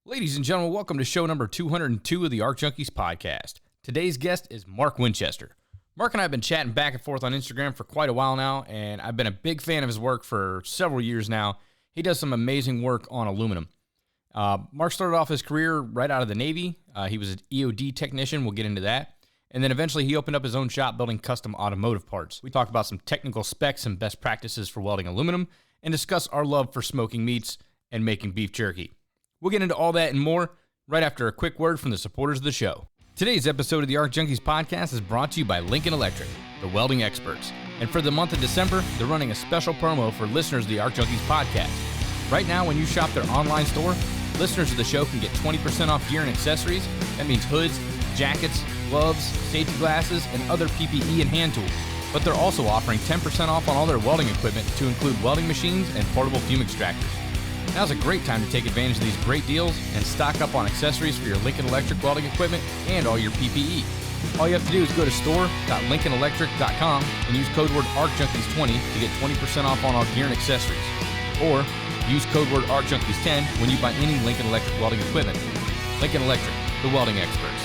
Ladies and gentlemen, welcome to show number 202 of the Junkies Podcast. Today's guest is Mark Winchester. Mark and I have been chatting back and forth on Instagram for quite a while now, and I've been a big fan of his work for several years now. He does some amazing work on aluminum. Mark started off his career right out of the Navy. He was an EOD technician. We'll get into that. And then eventually he opened up his own shop building custom automotive parts. We talk about some technical specs and best practices for welding aluminum and discuss our love for smoking meats and making beef jerky. We'll get into all that and more right after a quick word from the supporters of the show. Today's episode of the Junkies Podcast is brought to you by Lincoln Electric, the welding experts. And for the month of December, they're running a special promo for listeners of the Junkies Podcast. Right now, when you shop their online store, listeners of the show can get 20% off gear and accessories. That means hoods, jackets, gloves, safety glasses, and other PPE and hand tools. But they're also offering 10% off on all their welding equipment to include welding machines and portable fume extractors. Now's a great time to take advantage of these great deals and stock up on accessories for your Lincoln Electric welding equipment and all your PPE. All you have to do is go to store.lincolnelectric.com and use code word ARCJunkies20 to get 20% off on all gear and accessories. Or use code word ARCJunkies10 when you buy any Lincoln Electric welding equipment. Lincoln Electric, the welding experts.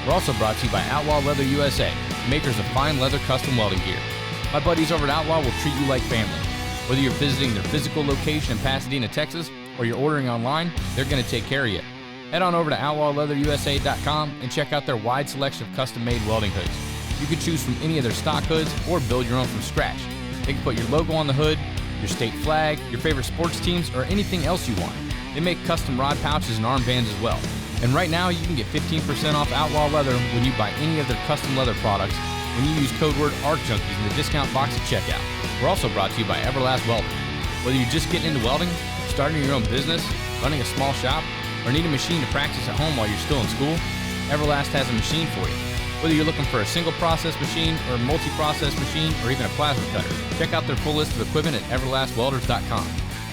We're also brought to you by Outlaw Leather USA, makers of fine leather custom welding gear. My buddies over at Outlaw will treat you like family. Whether you're visiting their physical location in Pasadena, Texas, or you're ordering online, they're going to take care of you. Head on over to outlawleatherusa.com and check out their wide selection of custom-made welding hoods. You can choose from any of their stock hoods or build your own from scratch. They can put your logo on the hood, your state flag, your favorite sports teams, or anything else you want. They make custom rod pouches and armbands as well. And right now, you can get 15% off Outlaw Leather when you buy any of their custom leather products when you use code word ARCJunkies in the discount box at checkout. We're also brought to you by Everlast Welders. Whether you're just getting into welding, starting your own business, running a small shop, or need a machine to practice at home while you're still in school, Everlast has a machine for you. Whether you're looking for a single process machine or a multi-process machine or even a plasma cutter, check out their full list of equipment at everlastwelders.com.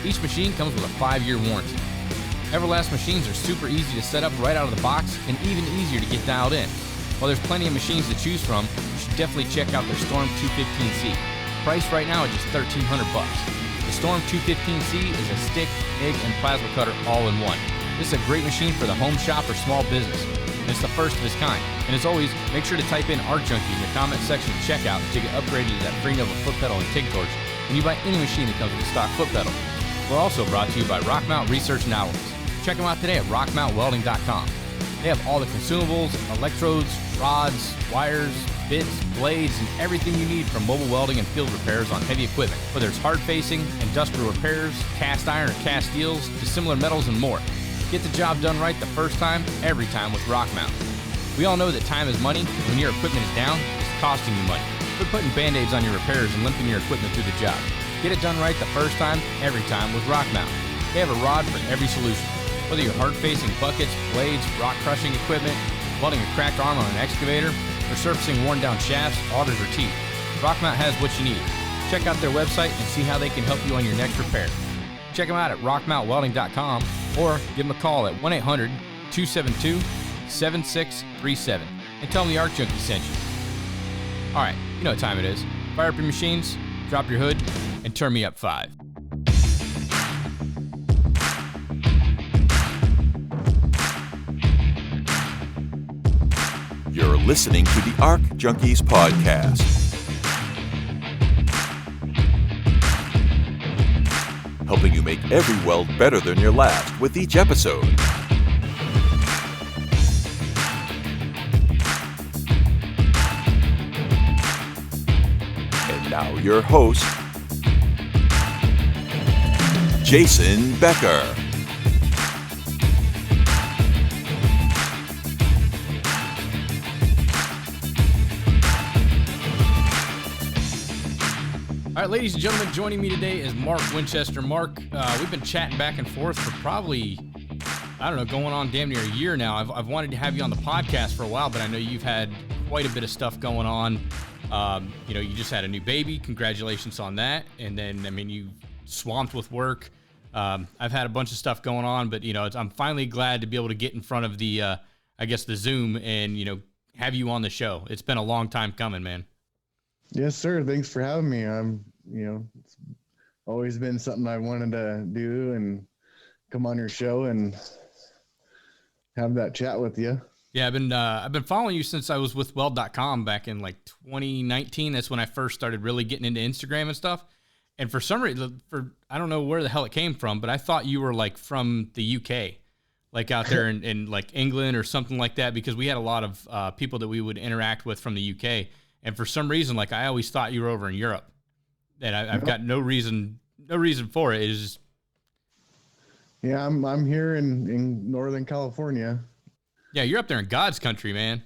Each machine comes with a 5-year warranty. Everlast machines are super easy to set up right out of the box and even easier to get dialed in. While there's plenty of machines to choose from, you should definitely check out their Storm 215C. Priced right now at just $1,300. The Storm 215C is a stick, MIG, and plasma cutter all in one. This is a great machine for the home shop or small business, and it's the first of its kind. And as always, make sure to type in ARCJunkie in the comment section at checkout to get upgraded to that free Nova foot pedal and TIG torch when you buy any machine that comes with a stock foot pedal. We're also brought to you by Rockmount Research and Alloys. Check them out today at rockmountwelding.com. They have all the consumables, electrodes, rods, wires, bits, blades, and everything you need from mobile welding and field repairs on heavy equipment. Whether it's hard-facing, industrial repairs, cast iron or cast steels, dissimilar metals, and more. Get the job done right the first time, every time with Rockmount. We all know that time is money. When your equipment is down, it's costing you money. Quit putting Band-Aids on your repairs and limping your equipment through the job. Get it done right the first time, every time with Rockmount. They have a rod for every solution. Whether you're hard-facing buckets, blades, rock-crushing equipment, welding a cracked arm on an excavator, or surfacing worn-down shafts, augers, or teeth, Rockmount has what you need. Check out their website and see how they can help you on your next repair. Check them out at rockmountwelding.com or give them a call at 1-800-272-7637 and tell them the Junkie sent you. All right, you know what time it is. Fire up your machines, drop your hood, and turn me up 5. You're listening to the Junkies Podcast. Helping you make every weld better than your last with each episode. And now your host, Jason Becker. All right, ladies and gentlemen, joining me today is Mark Winchester. Mark, we've been chatting back and forth for probably, going on damn near a year now. I've wanted to have you on the podcast for a while, but I know you've had quite a bit of stuff going on. You just had a new baby. Congratulations on that. And then, you swamped with work. I've had a bunch of stuff going on, but, I'm finally glad to be able to get in front of the Zoom and, have you on the show. It's been a long time coming, man. Yes, sir. Thanks for having me. It's always been something I wanted to do and come on your show. And have that chat with you. Yeah, I've been following you since I was with weld.com back in like 2019. That's when I first started really getting into Instagram and stuff. And for some reason, I don't know where the hell it came from, but I thought you were like from the UK, like out there in like England or something like that, because we had a lot of people that we would interact with from the UK. And for some reason, like I always thought you were over in Europe. And I've got no reason for it. It's just, Yeah, I'm here in Northern California. yeah, you're up there in God's country, man.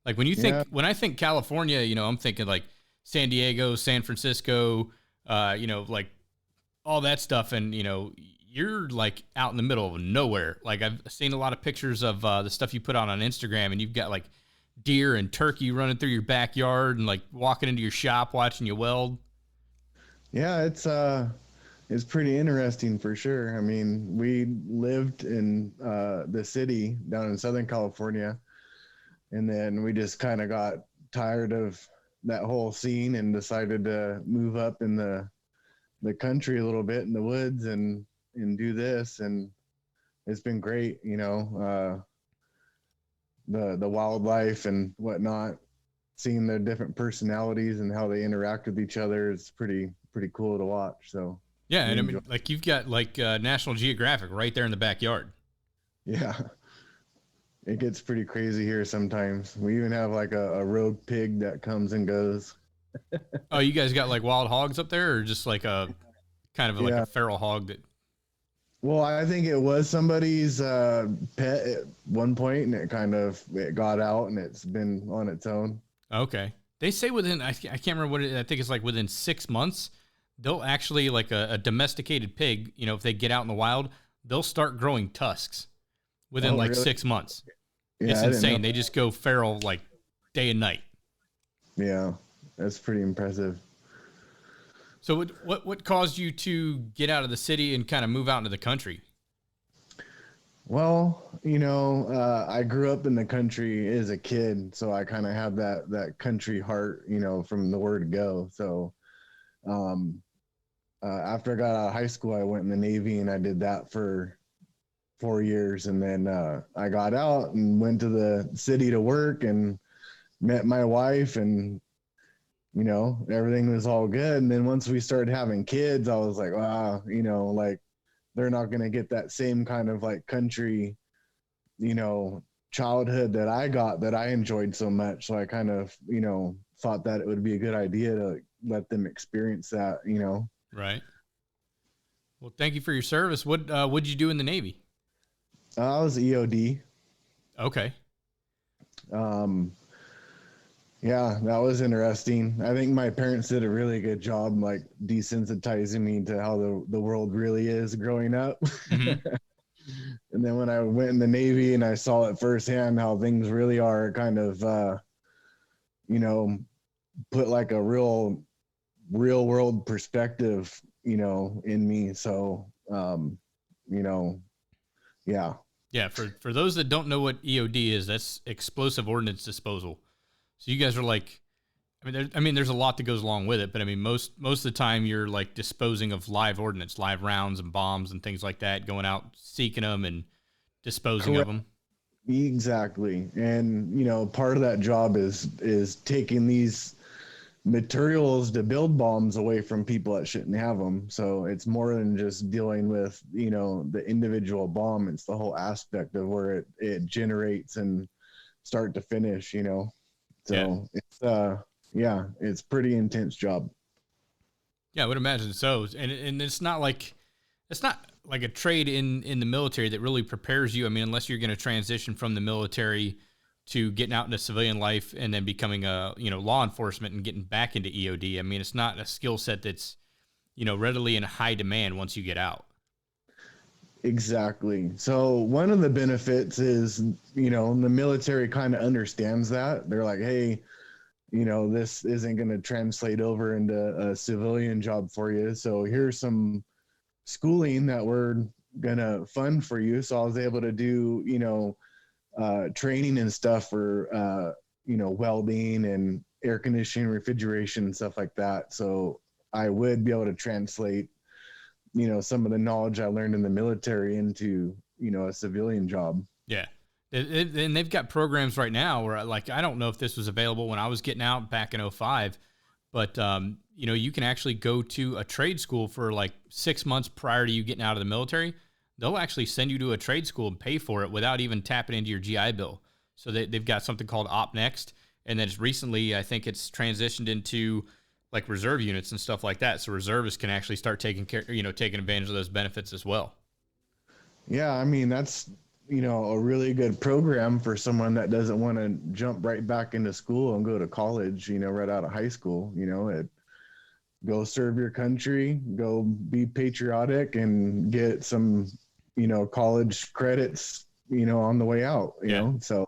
Like when I think California, I'm thinking like San Diego, San Francisco, like all that stuff. And, you're like out in the middle of nowhere. Like I've seen a lot of pictures of the stuff you put on Instagram, and you've got like deer and turkey running through your backyard and like walking into your shop, watching you weld. Yeah, it's pretty interesting for sure. I mean, we lived in the city down in Southern California, and then we just kind of got tired of that whole scene and decided to move up in the country a little bit in the woods and do this. And it's been great, the wildlife and whatnot, seeing their different personalities and how they interact with each other is pretty cool to watch. So yeah, and I mean, like you've got like National Geographic right there in the backyard. Yeah, it gets pretty crazy here sometimes. We even have like a rogue pig that comes and goes. Oh, you guys got like wild hogs up there, or just like a kind of like a feral hog that? Well, I think it was somebody's pet at one point, and it got out, and it's been on its own. Okay, they say within I can't remember what I think it's like within 6 months. They'll actually, like a domesticated pig, if they get out in the wild, they'll start growing tusks within really? 6 months. Yeah, it's insane. They just go feral like day and night. Yeah, that's pretty impressive. So what caused you to get out of the city and kind of move out into the country? Well, I grew up in the country as a kid, so I kind of have that country heart, from the word go. So after I got out of high school, I went in the Navy, and I did that for 4 years. And then I got out and went to the city to work and met my wife, and, everything was all good. And then once we started having kids, I was like, wow, like they're not going to get that same kind of like country, childhood that I got, that I enjoyed so much. So I kind of, thought that it would be a good idea to let them experience that, Right. Well, thank you for your service. What'd you do in the Navy? I was EOD. Okay. Yeah, that was interesting. I think my parents did a really good job, like desensitizing me to how the world really is growing up. Mm-hmm. And then when I went in the Navy and I saw it firsthand how things really are, kind of, put like a real world perspective, in me. So, yeah. Yeah. For those that don't know what EOD is, that's explosive ordnance disposal. So you guys are like, there's a lot that goes along with it, but most of the time you're like disposing of live ordnance, live rounds and bombs and things like that, going out, seeking them and disposing Correct. of them. Exactly. And, part of that job is taking these materials to build bombs away from people that shouldn't have them. So it's more than just dealing with, the individual bomb. It's the whole aspect of where it generates and start to finish, So yeah. It's pretty intense job. Yeah, I would imagine so. And it's not like a trade in the military that really prepares you. Unless you're going to transition from the military to getting out into civilian life and then becoming law enforcement and getting back into EOD. It's not a skill set that's, readily in high demand once you get out. Exactly. So one of the benefits is, the military kind of understands that. They're like, hey, this isn't going to translate over into a civilian job for you. So here's some schooling that we're going to fund for you. So I was able to do, training and stuff for, welding and air conditioning, refrigeration, and stuff like that. So I would be able to translate, some of the knowledge I learned in the military into, a civilian job. Yeah. And they've got programs right now where, like, I don't know if this was available when I was getting out back in '05, but, you know, you can actually go to a trade school for like 6 months prior to you getting out of the military. They'll actually send you to a trade school and pay for it without even tapping into your GI Bill. So they've got something called Op Next. And then just recently, I think it's transitioned into like reserve units and stuff like that. So reservists can actually start taking advantage of those benefits as well. Yeah, I mean, that's, you know, a really good program for someone that doesn't want to jump right back into school and go to college, you know, right out of high school. You know, go serve your country, go be patriotic, and get some, you know, college credits, you know, on the way out, you know. So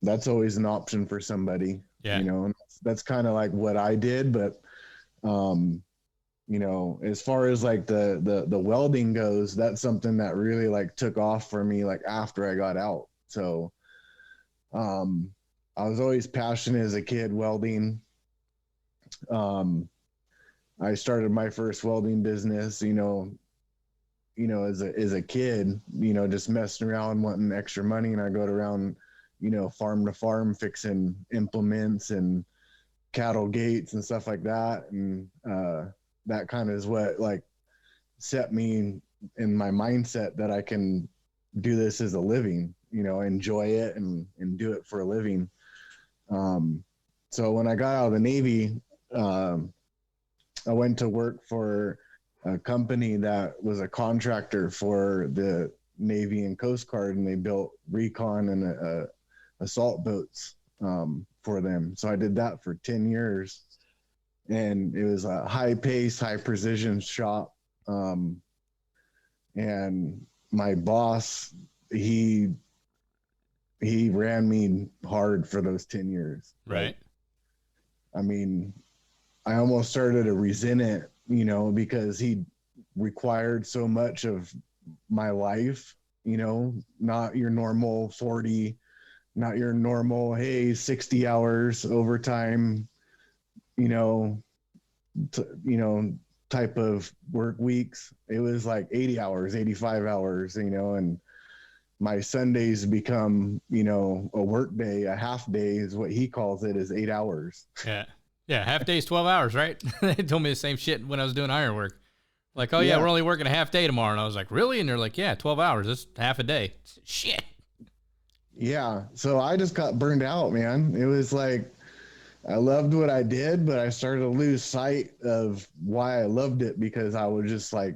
that's always an option for somebody. You know, and that's kind of like what I did. But you know, as far as like the welding goes, that's something that really like took off for me like after I got out. So I was always passionate as a kid welding. I started my first welding business, you know, as a kid, you know, just messing around wanting extra money, and I go around, you know, farm to farm fixing implements and cattle gates and stuff like that. And that kind of is what like set me in my mindset that I can do this as a living, you know, enjoy it and do it for a living. So when I got out of the Navy, I went to work for a company that was a contractor for the Navy and Coast Guard, and they built recon and assault boats for them. So I did that for 10 years. And it was a high pace, high precision shop. And my boss, he ran me hard for those 10 years. Right. I mean, I almost started to resent it, you know, because he required so much of my life, you know, not your normal 40, not your normal, hey, 60 hours overtime, you know, type of work weeks. It was like 80 hours, 85 hours, you know, and my Sundays become, you know, a work day. A half day is what he calls it, is 8 hours. Yeah. Half day is 12 hours, right? They told me the same shit when I was doing iron work. Like, oh yeah, we're only working a half day tomorrow. And I was like, really? And they're like, yeah, 12 hours. That's half a day. Shit. Yeah. So I just got burned out, man. It was like, I loved what I did, but I started to lose sight of why I loved it, because I was just like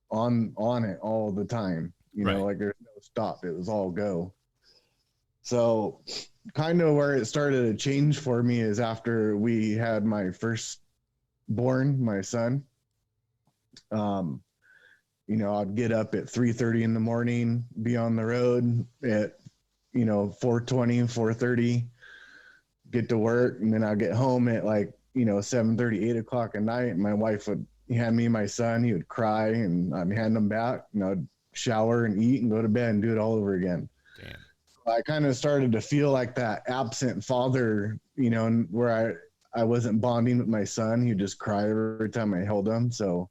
on it all the time, you know, like there's no stop. It was all go. So kind of where it started to change for me is after we had my first born, my son. You know, I'd get up at 3:30 in the morning, be on the road at, you know, 4:20, 4:30, get to work, and then I'd get home at like, you know, 7:30, 8 o'clock at night. And my wife would hand me my son. He would cry, and I'd hand him back, and I'd shower and eat and go to bed and do it all over again. Damn. I kind of started to feel like that absent father, you know, where I wasn't bonding with my son. He'd just cry every time I held him. So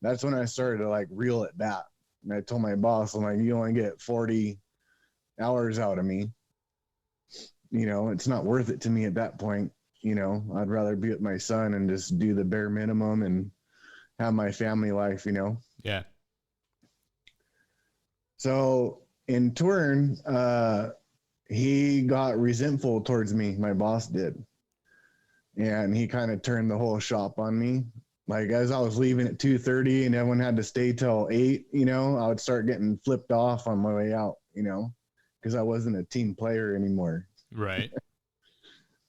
that's when I started to like reel it back. And I told my boss, I'm like, you only get 40 hours out of me. You know, it's not worth it to me at that point. You know, I'd rather be with my son and just do the bare minimum and have my family life, you know? Yeah. So in turn, he got resentful towards me. My boss did. And he kind of turned the whole shop on me. Like as I was leaving at 2:30 and everyone had to stay till 8, you know, I would start getting flipped off on my way out, you know, because I wasn't a team player anymore. Right.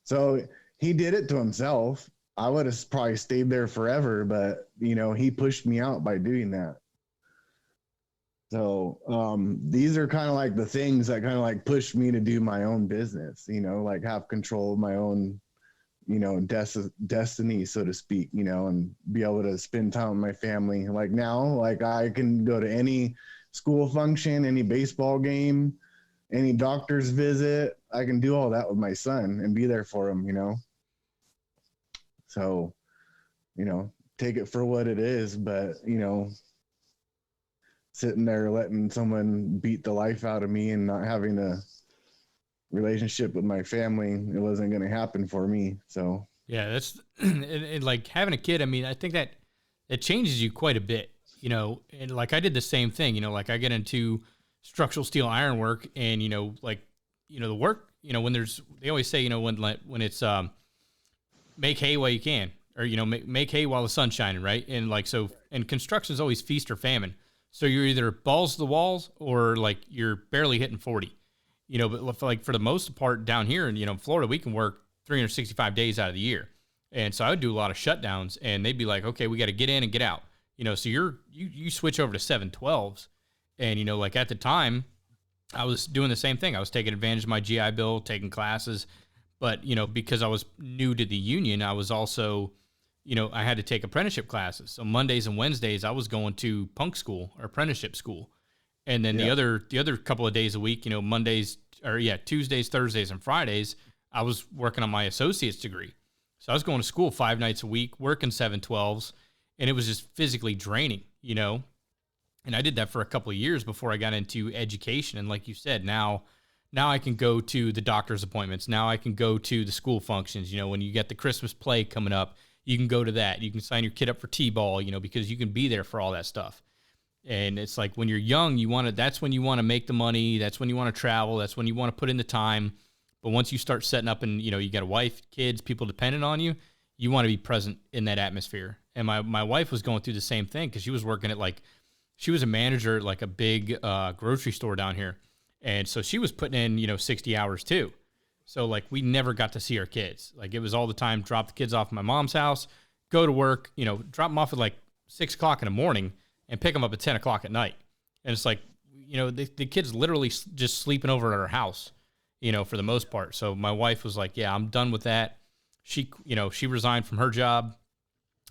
So he did it to himself. I would have probably stayed there forever, but, you know, he pushed me out by doing that. So these are kind of like the things that kind of like pushed me to do my own business, you know, like have control of my own, you know, destiny, so to speak, you know, and be able to spend time with my family. Like now, like I can go to any school function, any baseball game, any doctor's visit. I can do all that with my son and be there for him, you know? So, you know, take it for what it is, but, you know, sitting there letting someone beat the life out of me and not having a relationship with my family. It wasn't going to happen for me. So Yeah, that's and like having a kid. I mean, I think that it changes you quite a bit, you know. And like I did the same thing, you know. Like I get into structural steel ironwork, and you know, like the work, you know, when they always say, you know, when it's make hay while you can, or you know, make hay while the sun's shining, right? And like so, and construction is always feast or famine. So you're either balls to the walls or like you're barely hitting 40, you know. But like for the most part down here in Florida, we can work 365 days out of the year. And so I would do a lot of shutdowns, and they'd be like, okay, we got to get in and get out, you know. So you switch over to 712s, and you know, like at the time I was doing the same thing. I was taking advantage of my GI Bill, taking classes, but you know, because I was new to the union, I was also, you know, I had to take apprenticeship classes. So Mondays and Wednesdays I was going to punk school or apprenticeship school. And then the other couple of days a week, you know, Tuesdays, Thursdays, and Fridays, I was working on my associate's degree. So I was going to school 5 nights a week, working 712s, and it was just physically draining, you know. And I did that for a couple of years before I got into education. And like you said, now I can go to the doctor's appointments. Now I can go to the school functions. You know, when you get the Christmas play coming up, you can go to that. You can sign your kid up for T-ball, you know, because you can be there for all that stuff. And it's like when you're young, that's when you want to make the money. That's when you want to travel. That's when you want to put in the time. But once you start setting up and, you know, you got a wife, kids, people dependent on you, you want to be present in that atmosphere. And my wife was going through the same thing because she was working at she was a manager at like a big grocery store down here. And so she was putting in, you know, 60 hours too. So like we never got to see our kids. Like it was all the time, drop the kids off at my mom's house, go to work, you know, drop them off at like 6 o'clock in the morning and pick them up at 10 o'clock at night. And it's like, you know, the kids literally just sleeping over at our house, you know, for the most part. So my wife was like, yeah, I'm done with that. She resigned from her job,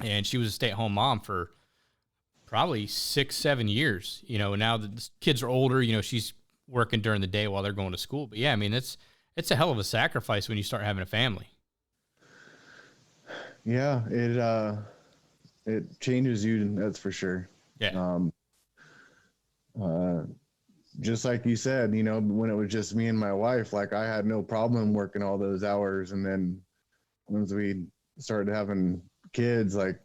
and she was a stay-at-home mom for probably 6-7 years, you know. Now that the kids are older, you know, she's working during the day while they're going to school. But yeah, I mean, it's a hell of a sacrifice when you start having a family. Yeah, it changes you, that's for sure. Yeah. Just like you said, you know, when it was just me and my wife, like I had no problem working all those hours. And then once we started having kids, like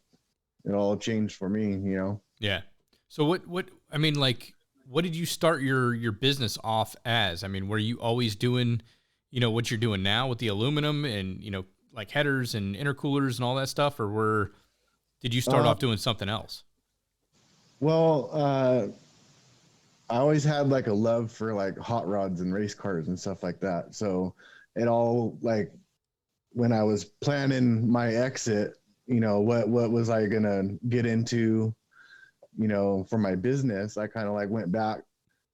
it all changed for me, you know? Yeah. So what did you start your business off as? I mean, were you always doing, you know, what you're doing now with the aluminum and, you know, like headers and intercoolers and all that stuff? Or did you start off doing something else? Well, I always had like a love for like hot rods and race cars and stuff like that. So it all, like when I was planning my exit, you know, what was I going to get into, you know, for my business, I kind of like went back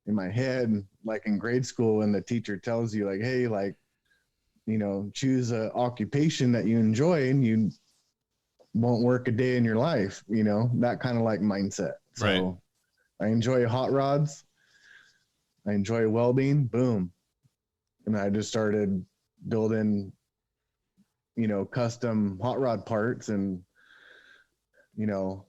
in my head, like in grade school, and the teacher tells you like, hey, like, you know, choose a occupation that you enjoy and you won't work a day in your life, you know, that kind of like mindset. So right. I enjoy hot rods. I enjoy welding. Boom. And I just started building, you know, custom hot rod parts. And, you know,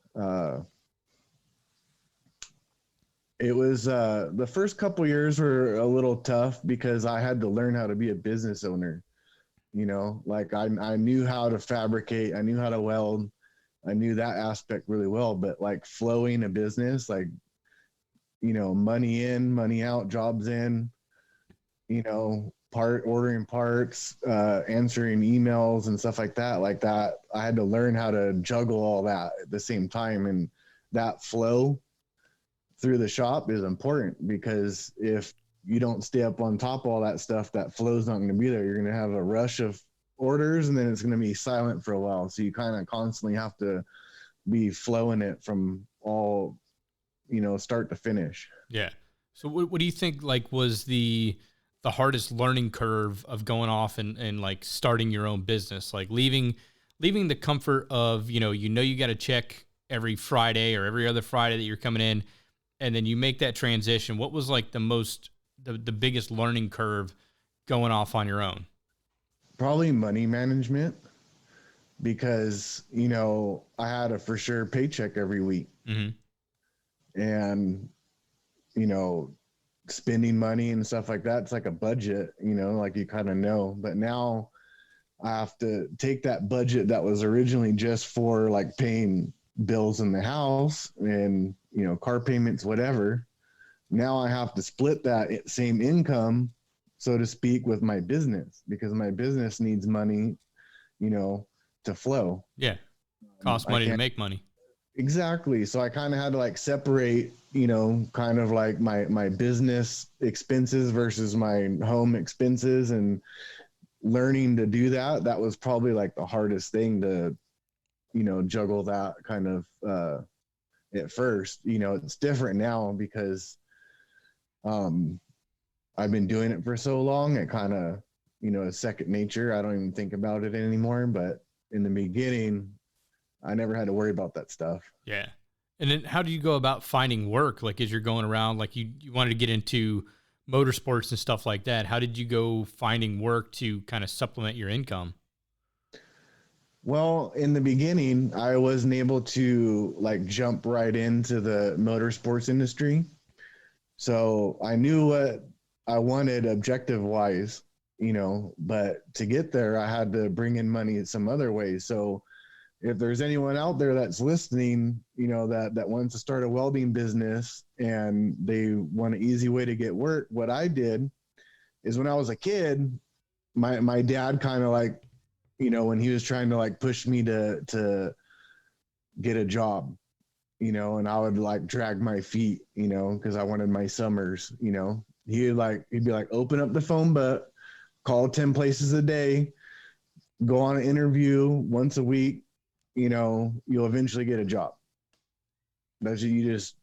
it was the first couple years were a little tough because I had to learn how to be a business owner. You know, like I knew how to fabricate. I knew how to weld. I knew that aspect really well, but like flowing a business, like, you know, money in, money out, jobs in, you know, ordering parts, answering emails and stuff like that. I had to learn how to juggle all that at the same time. And that flow through the shop is important, because if you don't stay up on top of all that stuff, that flow's not going to be there. You're going to have a rush of orders, and then it's going to be silent for a while. So you kind of constantly have to be flowing it from all, you know, start to finish. Yeah. So what do you think like was the hardest learning curve of going off and like starting your own business, like leaving the comfort of, you got to check every Friday or every other Friday that you're coming in, and then you make that transition? What was like the biggest learning curve going off on your own? Probably money management, because, you know, I had a for sure paycheck every week. Mm-hmm. And you know, spending money and stuff like that. It's like a budget, you know, like you kind of know. But now I have to take that budget that was originally just for like paying bills in the house and, you know, car payments, whatever. Now I have to split that same income, so to speak, with my business, because my business needs money, you know, to flow. Yeah. Costs money to make money. Exactly. So I kind of had to like separate, you know, kind of like my business expenses versus my home expenses, and learning to do that. That was probably like the hardest thing to, you know, juggle that kind of at first. You know, it's different now because I've been doing it for so long. It kind of, you know, is second nature. I don't even think about it anymore. But in the beginning, I never had to worry about that stuff. Yeah. And then how do you go about finding work? Like, as you're going around, like you wanted to get into motorsports and stuff like that. How did you go finding work to kind of supplement your income? Well, in the beginning, I wasn't able to like jump right into the motorsports industry. So I knew what I wanted objective wise, you know, but to get there, I had to bring in money some other ways. So if there's anyone out there that's listening, you know, that wants to start a welding business and they want an easy way to get work, what I did is when I was a kid, my dad kind of like, you know, when he was trying to like push me to get a job, you know, and I would like drag my feet, you know, because I wanted my summers, you know, he'd be like, open up the phone book, call 10 places a day, go on an interview once a week, you know, you'll eventually get a job. That's, you just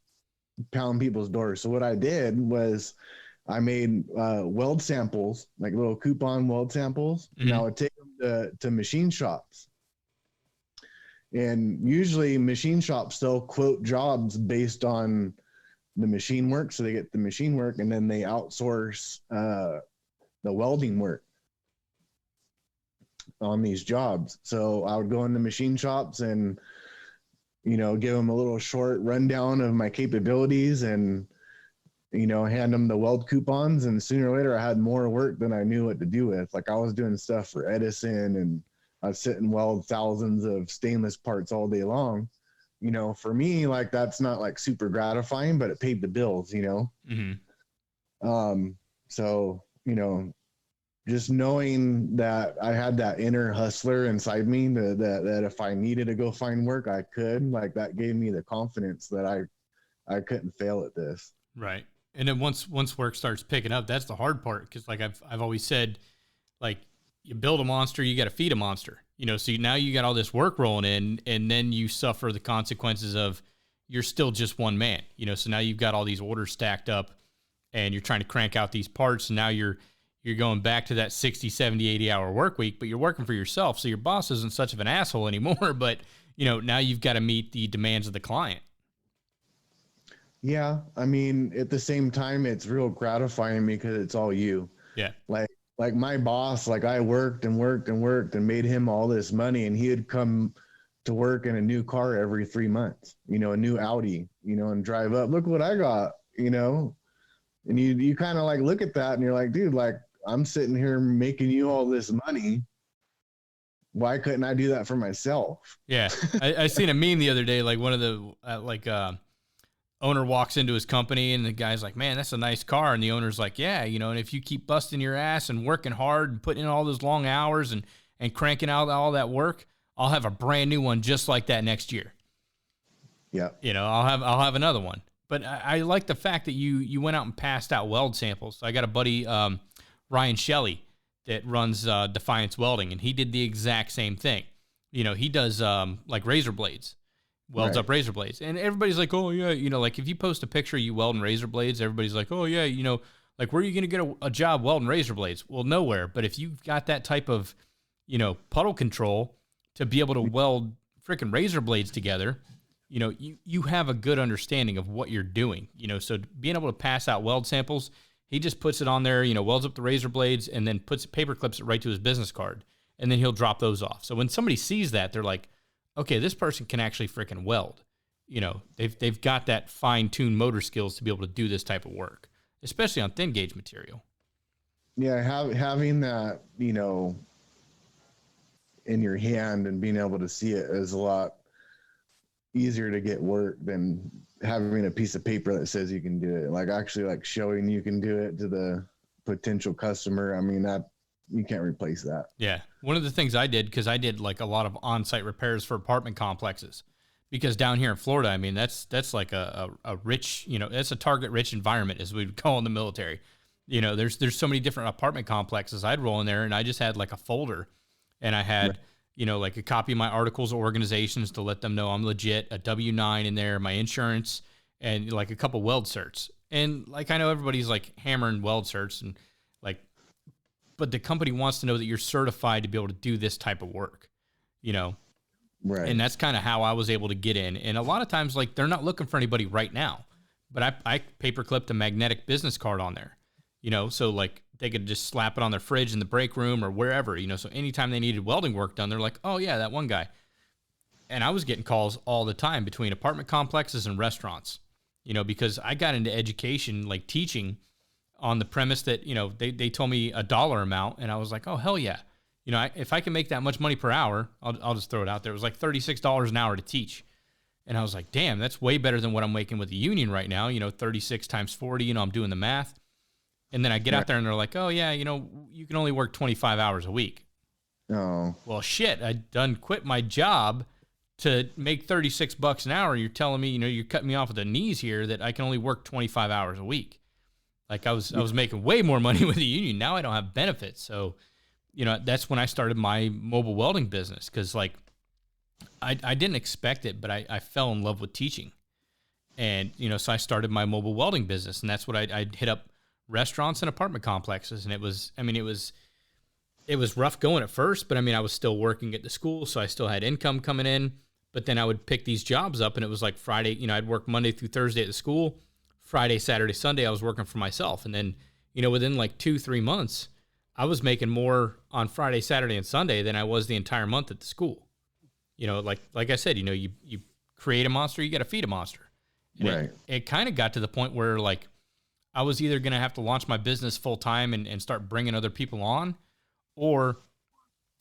pound people's doors. So what I did was I made weld samples, like little coupon weld samples, and I would take them to machine shops. And usually machine shops, they'll quote jobs based on the machine work. So they get the machine work and then they outsource the welding work on these jobs. So I would go into machine shops and, you know, give them a little short rundown of my capabilities and, you know, hand them the weld coupons. And sooner or later I had more work than I knew what to do with. Like I was doing stuff for Edison and I'd sit and weld thousands of stainless parts all day long. You know, for me, like that's not like super gratifying, but it paid the bills, you know? Mm-hmm. So, you know, just knowing that I had that inner hustler inside me that if I needed to go find work, I could, like that gave me the confidence that I couldn't fail at this. Right. And then once work starts picking up, that's the hard part. Cause like I've always said, like you build a monster, you got to feed a monster, you know? So now you got all this work rolling in and then you suffer the consequences of you're still just one man, you know? So now you've got all these orders stacked up and you're trying to crank out these parts. And now you're going back to that 60, 70, 80 hour work week, but you're working for yourself. So your boss isn't such of an asshole anymore, but you know, now you've got to meet the demands of the client. Yeah. I mean, at the same time, it's real gratifying because it's all you. Yeah. Like my boss, like I worked and made him all this money and he'd come to work in a new car every 3 months, you know, a new Audi, you know, and drive up, look what I got, you know? And you kind of like look at that and you're like, dude, like I'm sitting here making you all this money. Why couldn't I do that for myself? Yeah. I seen a meme the other day, like one of the, owner walks into his company and the guy's like, man, that's a nice car. And the owner's like, yeah, you know, and if you keep busting your ass and working hard and putting in all those long hours and cranking out all that work, I'll have a brand new one just like that next year. Yeah. You know, I'll have another one. But I like the fact that you went out and passed out weld samples. So I got a buddy, Ryan Shelley, that runs Defiance Welding, and he did the exact same thing. You know, he does like razor blades. Welds up razor blades. And everybody's like, oh, yeah, you know, like if you post a picture you welding razor blades, everybody's like, oh, yeah, you know, like where are you going to get a job welding razor blades? Well, nowhere. But if you've got that type of, you know, puddle control to be able to weld freaking razor blades together, you know, you have a good understanding of what you're doing, you know, so being able to pass out weld samples, he just puts it on there, you know, welds up the razor blades and then paper clips it right to his business card. And then he'll drop those off. So when somebody sees that, they're like, okay, this person can actually freaking weld, they've got that fine-tuned motor skills to be able to do this type of work, especially on thin gauge material. Yeah, having that, in your hand and being able to see it is a lot easier to get work than having a piece of paper that says you can do it. Like actually like showing you can do it to the potential customer. I mean, that you can't replace that. Yeah. One of the things I did, because I did like a lot of on-site repairs for apartment complexes, because down here in Florida, I mean, that's like a rich, it's a target rich environment, as we would call in the military. There's so many different apartment complexes. I'd roll in there and I just had like a folder, and I had, like a copy of my articles of organizations to let them know I'm legit, a W-9 in there, my insurance, and like a couple weld certs. And like, I know everybody's like hammering weld certs and like, but the company wants to know that you're certified to be able to do this type of work, Right. And that's kind of how I was able to get in. And a lot of times, like, they're not looking for anybody right now, but I paper clipped a magnetic business card on there, so like they could just slap it on their fridge in the break room or wherever, so anytime they needed welding work done, they're like, oh yeah, that one guy. And I was getting calls all the time between apartment complexes and restaurants, because I got into education, like teaching, on the premise that, they told me a dollar amount, and I was like, oh, hell yeah. If I can make that much money per hour, I'll just throw it out there. It was like $36 an hour to teach. And I was like, damn, that's way better than what I'm making with the union right now. 36 times 40, I'm doing the math. And then I get out there and they're like, oh yeah, you can only work 25 hours a week. Oh, well, shit, I done quit my job to make $36 an hour. You're telling me, you're cutting me off at the knees here that I can only work 25 hours a week. Like I was making way more money with the union. Now I don't have benefits. So, that's when I started my mobile welding business. Cause like I didn't expect it, but I fell in love with teaching. And, so I started my mobile welding business, and that's what I'd hit up restaurants and apartment complexes. And it was rough going at first, but I was still working at the school. So I still had income coming in, but then I would pick these jobs up, and it was like Friday, I'd work Monday through Thursday at the school. Friday, Saturday, Sunday, I was working for myself. And then, within like 2-3 months, I was making more on Friday, Saturday, and Sunday than I was the entire month at the school. Like I said, you create a monster, you got to feed a monster. And right. It kind of got to the point where like I was either going to have to launch my business full time and start bringing other people on, or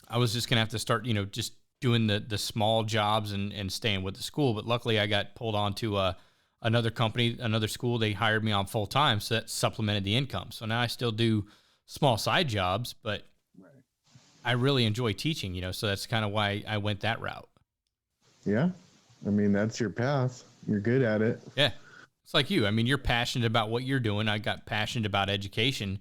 I was just going to have to start, just doing the small jobs and staying with the school. But luckily I got pulled on to another company, another school. They hired me on full time, so that supplemented the income. So now I still do small side jobs, but I really enjoy teaching, so that's kind of why I went that route. Yeah. That's your path. You're good at it. Yeah. It's like you. You're passionate about what you're doing. I got passionate about education.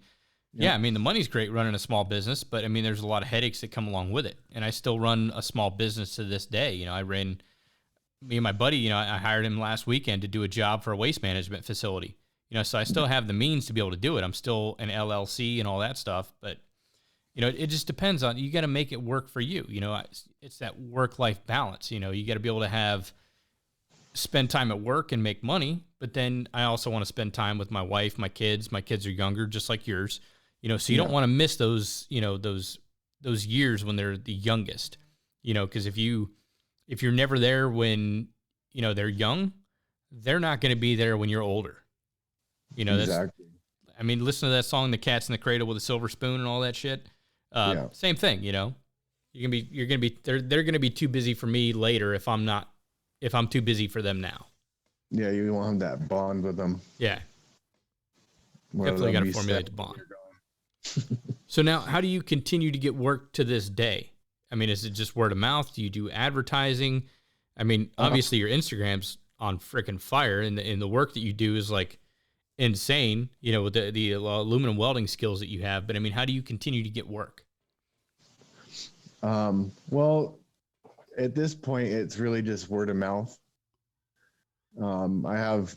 Yeah. The money's great running a small business, but there's a lot of headaches that come along with it. And I still run a small business to this day. Me and my buddy, I hired him last weekend to do a job for a waste management facility. So I still have the means to be able to do it. I'm still an LLC and all that stuff, but it just depends on, you got to make it work for you. It's that work-life balance. You got to be able to spend time at work and make money, but then I also want to spend time with my wife, my kids. My kids are younger, just like yours, so you don't want to miss those, those years when they're the youngest, cause if you're never there when, they're young, they're not going to be there when you're older. Exactly. Listen to that song, The Cat's in the Cradle with a Silver Spoon and all that shit. Same thing, they're going to be too busy for me later if I'm too busy for them now. Yeah. You want that bond with them. Yeah. Definitely got to formulate the bond. So now how do you continue to get work to this day? Is it just word of mouth? Do you do advertising? Obviously your Instagram's on freaking fire, and the work that you do is like insane, with the aluminum welding skills that you have. But how do you continue to get work? Well, at this point, it's really just word of mouth. I have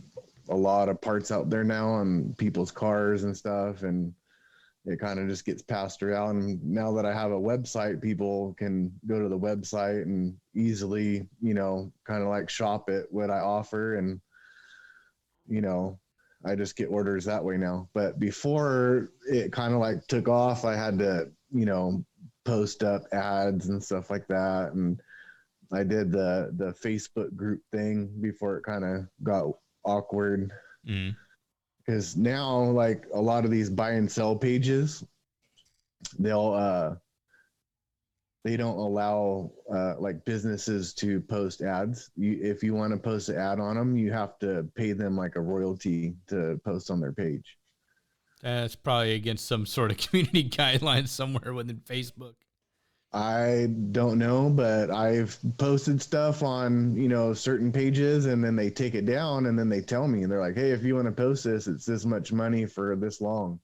a lot of parts out there now on people's cars and stuff, and it kind of just gets passed around. And now that I have a website, people can go to the website and easily, kind of like shop it, what I offer. And, I just get orders that way now. But before it kind of like took off, I had to, post up ads and stuff like that, and I did the Facebook group thing before it kind of got awkward. Because now, like a lot of these buy and sell pages, they don't allow like businesses to post ads. If you want to post an ad on them, you have to pay them like a royalty to post on their page. That's probably against some sort of community guidelines somewhere within Facebook. I don't know, but I've posted stuff on, certain pages, and then they take it down, and then they tell me, they're like, hey, if you want to post this, it's this much money for this long.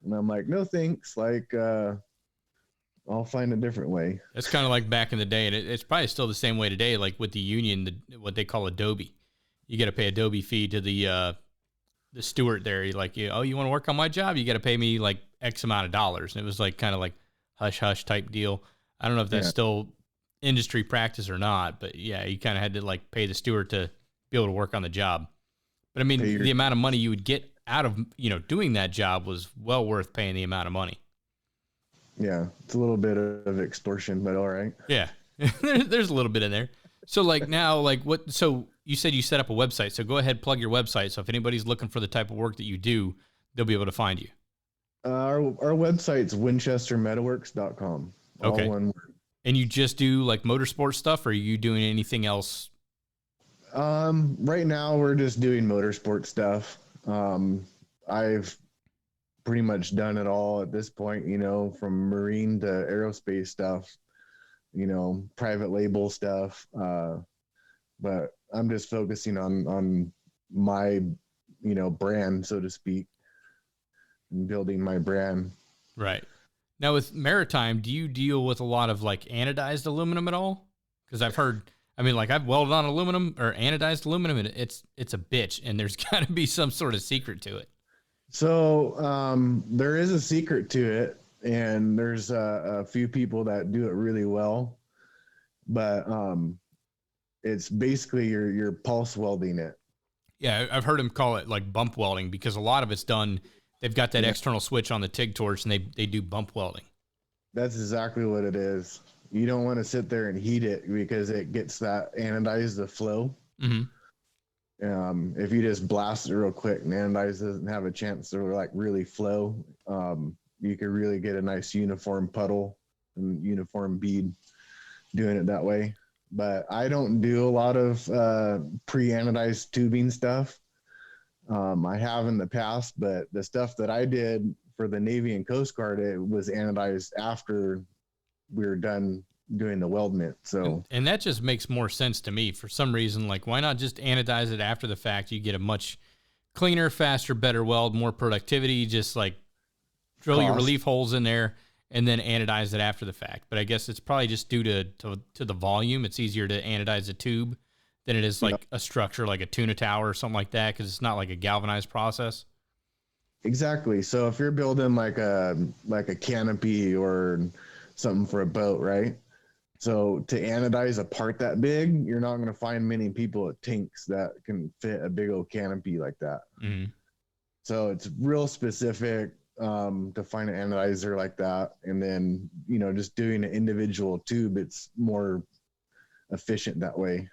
And I'm like, no, thanks. Like, I'll find a different way. That's kind of like back in the day, and it's probably still the same way today, like with the union, what they call Adobe. You got to pay Adobe fee to the steward there. You're like, you want to work on my job? You got to pay me like X amount of dollars. And it was like kind of like hush-hush type deal. I don't know if that's still industry practice or not, but yeah, you kind of had to like pay the steward to be able to work on the job. But I mean, the amount of money you would get out of, doing that job was well worth paying the amount of money. Yeah, it's a little bit of extortion, but all right. Yeah, there's a little bit in there. So like now, like what, so you said you set up a website, so go ahead, plug your website. So if anybody's looking for the type of work that you do, they'll be able to find you. Our website's winchestermetalworks.com. Okay. All one word. And you just do like motorsport stuff, or are you doing anything else? Right now we're just doing motorsport stuff. I've pretty much done it all at this point, from marine to aerospace stuff, private label stuff. But I'm just focusing on my, brand, so to speak, and building my brand. Right. Now with maritime, do you deal with a lot of like anodized aluminum at all? Because I've heard, I've welded on aluminum or anodized aluminum, and it's a bitch, and there's got to be some sort of secret to it. So there is a secret to it, and there's a few people that do it really well, but it's basically you're pulse welding it. Yeah, I've heard them call it like bump welding, because a lot of it's done. They've got that external switch on the TIG torch, and they do bump welding. That's exactly what it is. You don't want to sit there and heat it because it gets that anodized the flow. If you just blast it real quick, and anodize doesn't have a chance to like really flow. You could really get a nice uniform puddle and uniform bead doing it that way. But I don't do a lot of pre-anodized tubing stuff. I have in the past, but the stuff that I did for the Navy and Coast Guard, it was anodized after we were done doing the weldment. So, and that just makes more sense to me for some reason. Like, why not just anodize it after the fact? You get a much cleaner, faster, better weld, more productivity. Just like drill your relief holes in there and then anodize it after the fact. But I guess it's probably just due to the volume. It's easier to anodize a tube than it is like a structure, like a tuna tower or something like that, because it's not like a galvanized process. Exactly. So if you're building like a canopy or something for a boat, right? So to anodize a part that big, you're not going to find many people at Tinks that can fit a big old canopy like that. So it's real specific to find an anodizer like that. And then, just doing an individual tube, it's more efficient that way.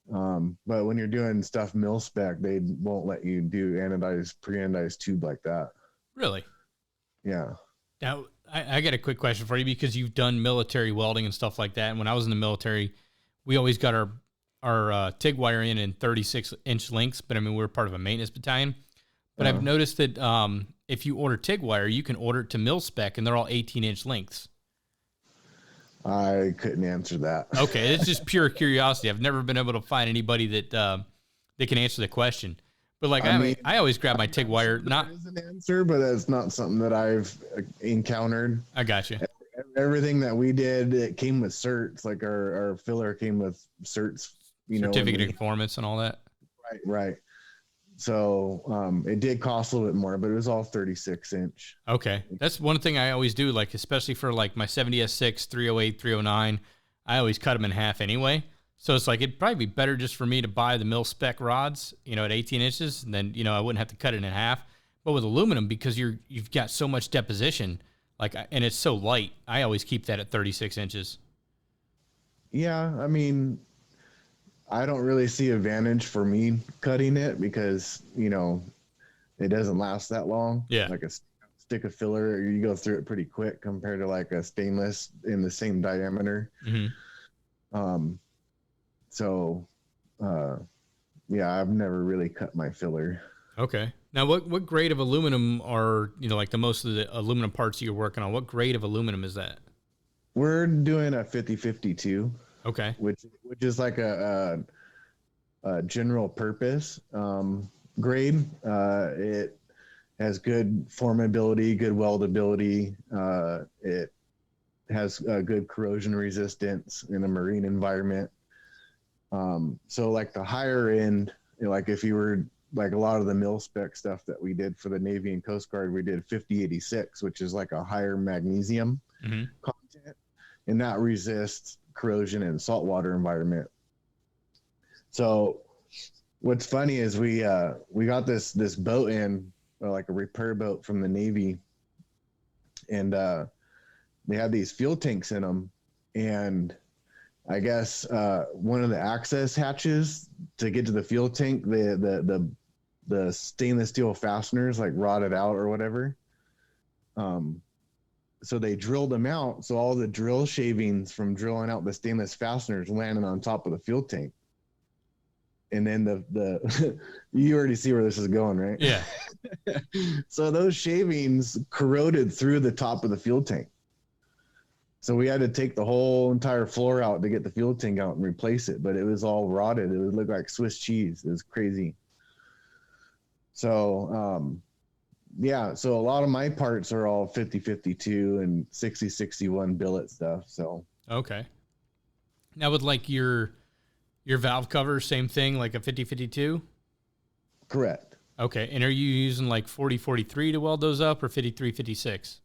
But when you're doing stuff mil spec, they won't let you do pre-anodized tube like that. Really? Yeah. Now, I got a quick question for you, because you've done military welding and stuff like that. And when I was in the military, we always got our TIG wire in 36-inch lengths, but we were part of a maintenance battalion. But I've noticed that if you order TIG wire, you can order it to mil spec, and they're all 18-inch lengths. I couldn't answer that. Okay, it's just pure curiosity. I've never been able to find anybody that can answer the question. But like, I always grab my TIG wire. Not as an answer, but that's not something that I've encountered. I got you. Everything that we did, it came with certs. Like our filler came with certs. Certificate of performance and all that. Right. So it did cost a little bit more, but it was all 36-inch. Okay. That's one thing I always do, like, especially for like my 70S6, 308, 309, I always cut them in half anyway. So it's like, it'd probably be better just for me to buy the mil spec rods, at 18 inches, and then, I wouldn't have to cut it in half. But with aluminum, because you've got so much deposition, like, and it's so light, I always keep that at 36 inches. Yeah, I mean, I don't really see advantage for me cutting it because, it doesn't last that long. Yeah. Like a stick of filler, you go through it pretty quick compared to like a stainless in the same diameter. So, yeah, I've never really cut my filler. Okay. Now, what grade of aluminum are, like the most of the aluminum parts you're working on? What grade of aluminum is that? We're doing a 50-52. Okay. Which is like a general purpose grade. It has good formability, good weldability. It has good corrosion resistance in a marine environment. So like the higher end, like if you were like a lot of the mil spec stuff that we did for the Navy and Coast Guard, we did 5086, which is like a higher magnesium content, and that resists corrosion in saltwater environment. So what's funny is we got this boat in, like a repair boat from the Navy, and they had these fuel tanks in them, and I guess one of the access hatches to get to the fuel tank, the stainless steel fasteners like rotted out or whatever. So they drilled them out. So all the drill shavings from drilling out the stainless fasteners landed on top of the fuel tank. And then the you already see where this is going, right? Yeah. So those shavings corroded through the top of the fuel tank. So we had to take the whole entire floor out to get the fuel tank out and replace it. But it was all rotted. It would look like Swiss cheese. It was crazy. So, yeah, so a lot of my parts are all 50-52 and 60-61 billet stuff. So okay. Now with like your valve cover, same thing, like a 50-52? Correct. Okay. And are you using like 40-43 to weld those up, or 53-56?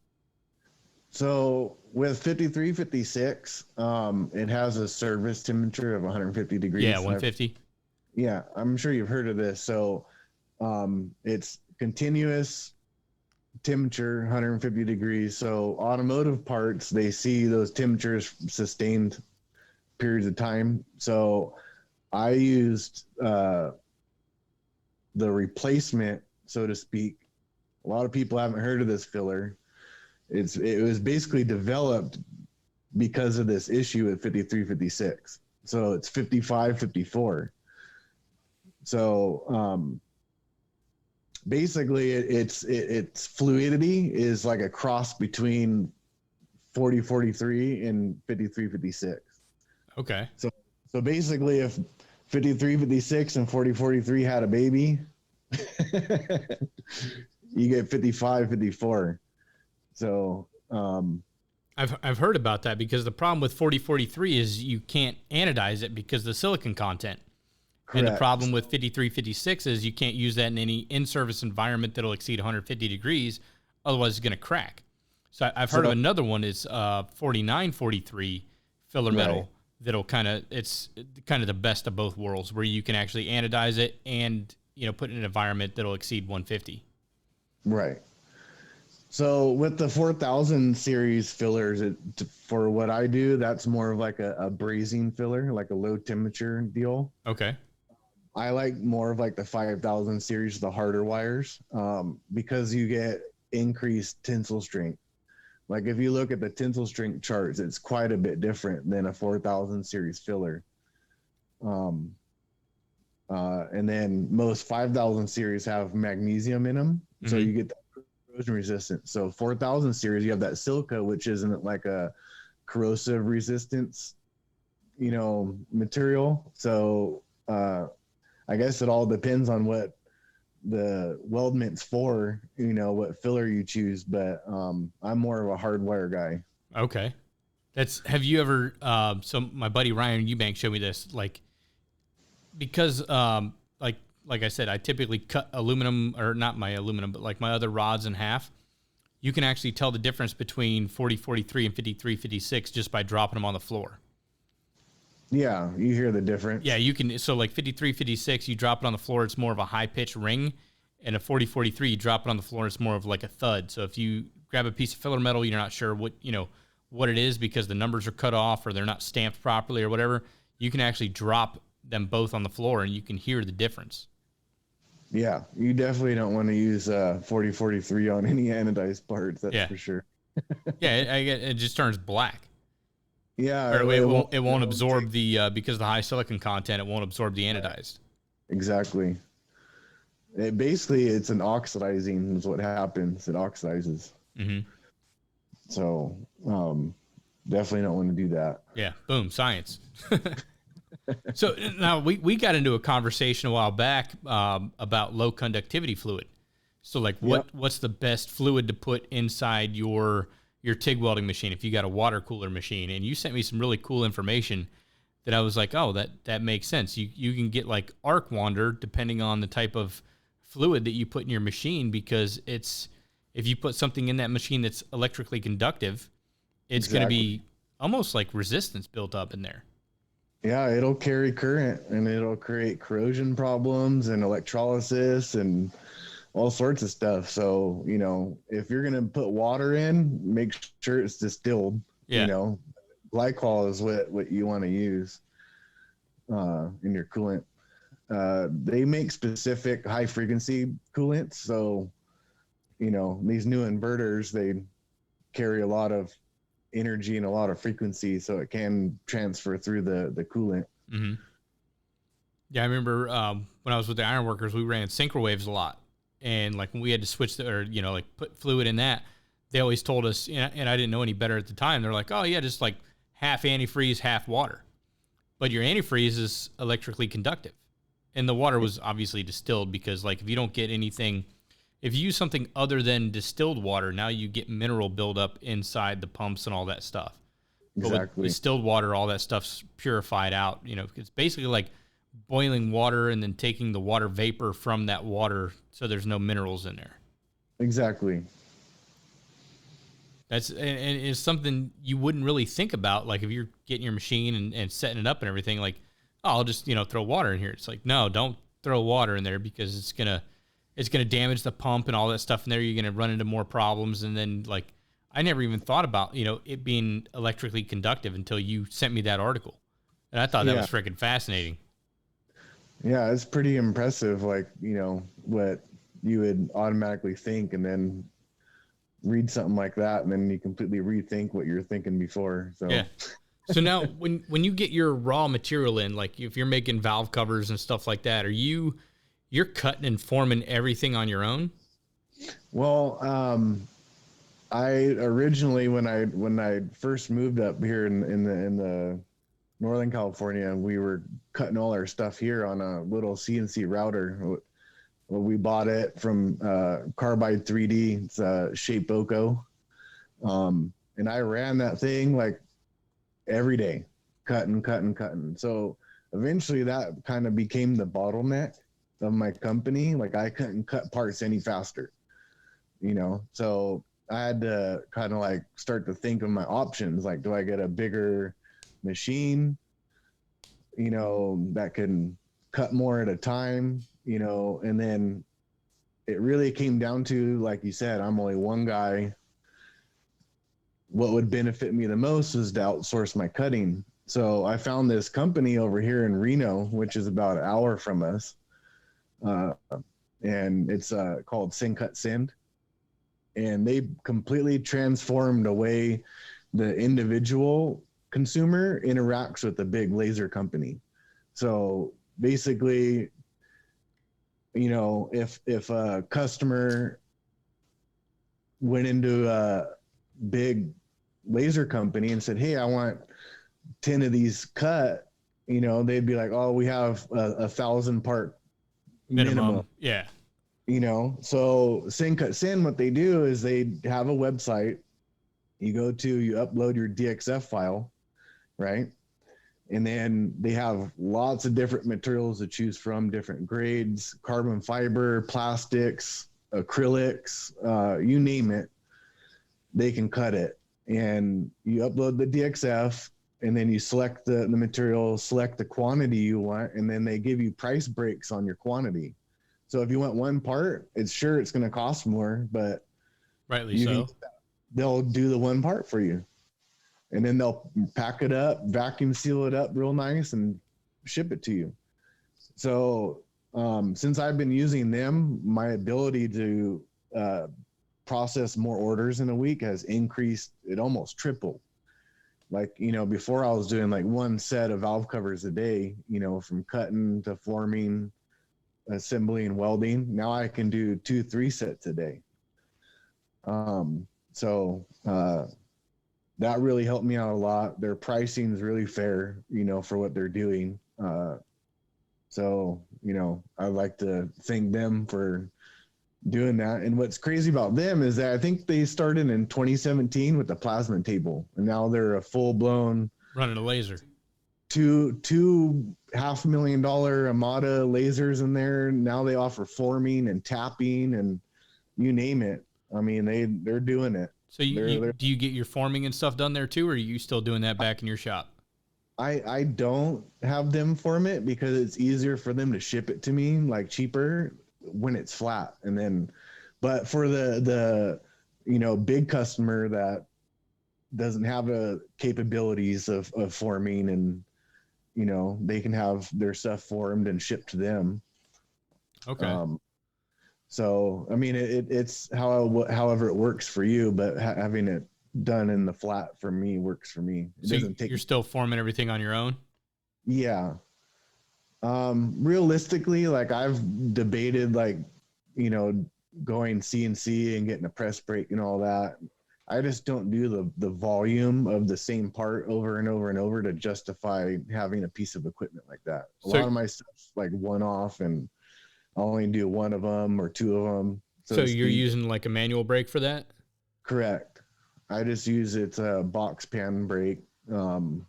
So with 53-56, it has a service temperature of 150 degrees. Yeah, 150. Yeah, I'm sure you've heard of this. So it's continuous temperature, 150 degrees. So automotive parts, they see those temperatures sustained periods of time. So I used the replacement, so to speak. A lot of people haven't heard of this filler. It was basically developed because of this issue at 53-56. So it's 55-54. So basically its fluidity is like a cross between 40-43 and 53-56. Okay. So basically if 53-56 and 40-43 had a baby, you get 55-54. So I've heard about that, because the problem with 40-43 is you can't anodize it because of the silicon content. Correct. And the problem with 53-56 is you can't use that in any in-service environment that'll exceed 150 degrees. Otherwise, it's going to crack. So I've heard of another one is 49-43 filler metal that'll it's kind of the best of both worlds, where you can actually anodize it and, put it in an environment that'll exceed 150. Right. So with the 4000 series fillers, for what I do, that's more of like a brazing filler, like a low temperature deal. Okay. I like more of like the 5000 series, the harder wires, because you get increased tensile strength. Like if you look at the tensile strength charts, it's quite a bit different than a 4000 series filler. And then most 5000 series have magnesium in them. Mm-hmm. So you get that corrosion resistant. So 4000 series, you have that silica, which isn't like a corrosive resistance, material. So, I guess it all depends on what the weldment's for, what filler you choose, but I'm more of a hardwire guy. Okay. Have you ever, so my buddy Ryan Eubank showed me this, like, because, like I said, I typically cut aluminum, or not my aluminum, but like my other rods in half. You can actually tell the difference between 40-43 and 53-56 just by dropping them on the floor. Yeah, you hear the difference. Yeah, you can. So like 53-56, you drop it on the floor, it's more of a high-pitched ring. And a 40-43, you drop it on the floor, it's more of like a thud. So if you grab a piece of filler metal, you're not sure what what it is because the numbers are cut off or they're not stamped properly or whatever, you can actually drop them both on the floor and you can hear the difference. Yeah, you definitely don't want to use 4043 on any anodized parts. That's for sure. Yeah, it just turns black. Yeah, or it won't absorb the because of the high silicon content. It won't absorb the anodized. Exactly. It's an oxidizing is what happens. It oxidizes. Mm-hmm. So definitely don't want to do that. Yeah, boom, science. So now we got into a conversation a while back about low conductivity fluid. So like what's the best fluid to put inside your TIG welding machine if you got a water cooler machine? And you sent me some really cool information that I was like, oh, that makes sense. You can get like arc wander depending on the type of fluid that you put in your machine, because if you put something in that machine that's electrically conductive, it's going to be almost like resistance built up in there. Yeah, it'll carry current and it'll create corrosion problems and electrolysis and all sorts of stuff. So, if you're going to put water in, make sure it's distilled. Yeah. Glycol is what you want to use in your coolant. They make specific high frequency coolants. So, these new inverters, they carry a lot of energy and a lot of frequency, so it can transfer through the coolant. Mm-hmm. Yeah, I remember when I was with the ironworkers, we ran synchrowaves a lot, and like when we had to switch put fluid in that, they always told us, and I didn't know any better at the time. They're like, oh yeah, just like half antifreeze, half water, but your antifreeze is electrically conductive, and the water was obviously distilled, because like if you don't get anything. If you use something other than distilled water, now you get mineral buildup inside the pumps and all that stuff. Exactly. But with distilled water, all that stuff's purified out. It's basically like boiling water and then taking the water vapor from that water, so there's no minerals in there. Exactly. And it's something you wouldn't really think about. Like if you're getting your machine and setting it up and everything, like, oh, I'll just throw water in here. It's like, no, don't throw water in there, because it's gonna damage the pump and all that stuff in there. You're going to run into more problems. And then, like, I never even thought about, it being electrically conductive until you sent me that article. And I thought that was freaking fascinating. Yeah, it's pretty impressive, like, what you would automatically think, and then read something like that, and then you completely rethink what you're thinking before. So yeah. So now when you get your raw material in, like if you're making valve covers and stuff like that, you're cutting and forming everything on your own? Well, I originally, when I first moved up here in the Northern California, we were cutting all our stuff here on a little CNC router. We bought it from Carbide 3D. It's a Shape Boco. And I ran that thing like every day, cutting. So eventually that kind of became the bottleneck of my company. Like I couldn't cut parts any faster, so I had to kind of like start to think of my options. Like, do I get a bigger machine, that can cut more at a time, and then it really came down to, like you said, I'm only one guy. What would benefit me the most is to outsource my cutting. So I found this company over here in Reno, which is about an hour from us. And it's called Send Cut Send, and they completely transformed the way the individual consumer interacts with the big laser company. So basically, if a customer went into a big laser company and said, hey, I want 10 of these cut, they'd be like, oh, we have 1,000 part minimum. Yeah. So Send Cut Send, what they do is they have a website. You upload your DXF file, right? And then they have lots of different materials to choose from, different grades, carbon fiber, plastics, acrylics, you name it, they can cut it. And you upload the DXF, and then you select the material, select the quantity you want, and then they give you price breaks on your quantity. So if you want one part, it's going to cost more, but rightly so. They'll do the one part for you. and then they'll pack it up, vacuum seal it up real nice, and ship it to you. So since I've been using them, my ability to process more orders in a week has increased. It almost tripled. Like, before I was doing like one set of valve covers a day, from cutting to forming, assembly, and welding. Now I can do 2-3 sets a day. So that really helped me out a lot. Their pricing is really fair, for what they're doing. So, I'd like to thank them for doing that. And what's crazy about them is that I think they started in 2017 with the plasma table, and now they're a full-blown running a laser. Two $500,000 Amada lasers in there. Now they offer forming and tapping and you name it. I mean, they're doing it. So do you get your forming and stuff done there too, or are you still doing that back in your shop? I don't have them form it because it's easier for them to ship it to me, like cheaper when it's flat. And then, but for the big customer that doesn't have the capabilities of forming, and they can have their stuff formed and shipped to them. Okay. So I mean, it's however it works for you, but having it done in the flat for me works for me. It doesn't take. You're still forming everything on your own? Yeah. Realistically, like I've debated, like, going CNC and getting a press brake and all that. I just don't do the volume of the same part over and over and over to justify having a piece of equipment like that. A lot of my stuff's like one off, and I'll only do one of them or two of them. So you're using like a manual brake for that? Correct. I just use it's a box pan brake. The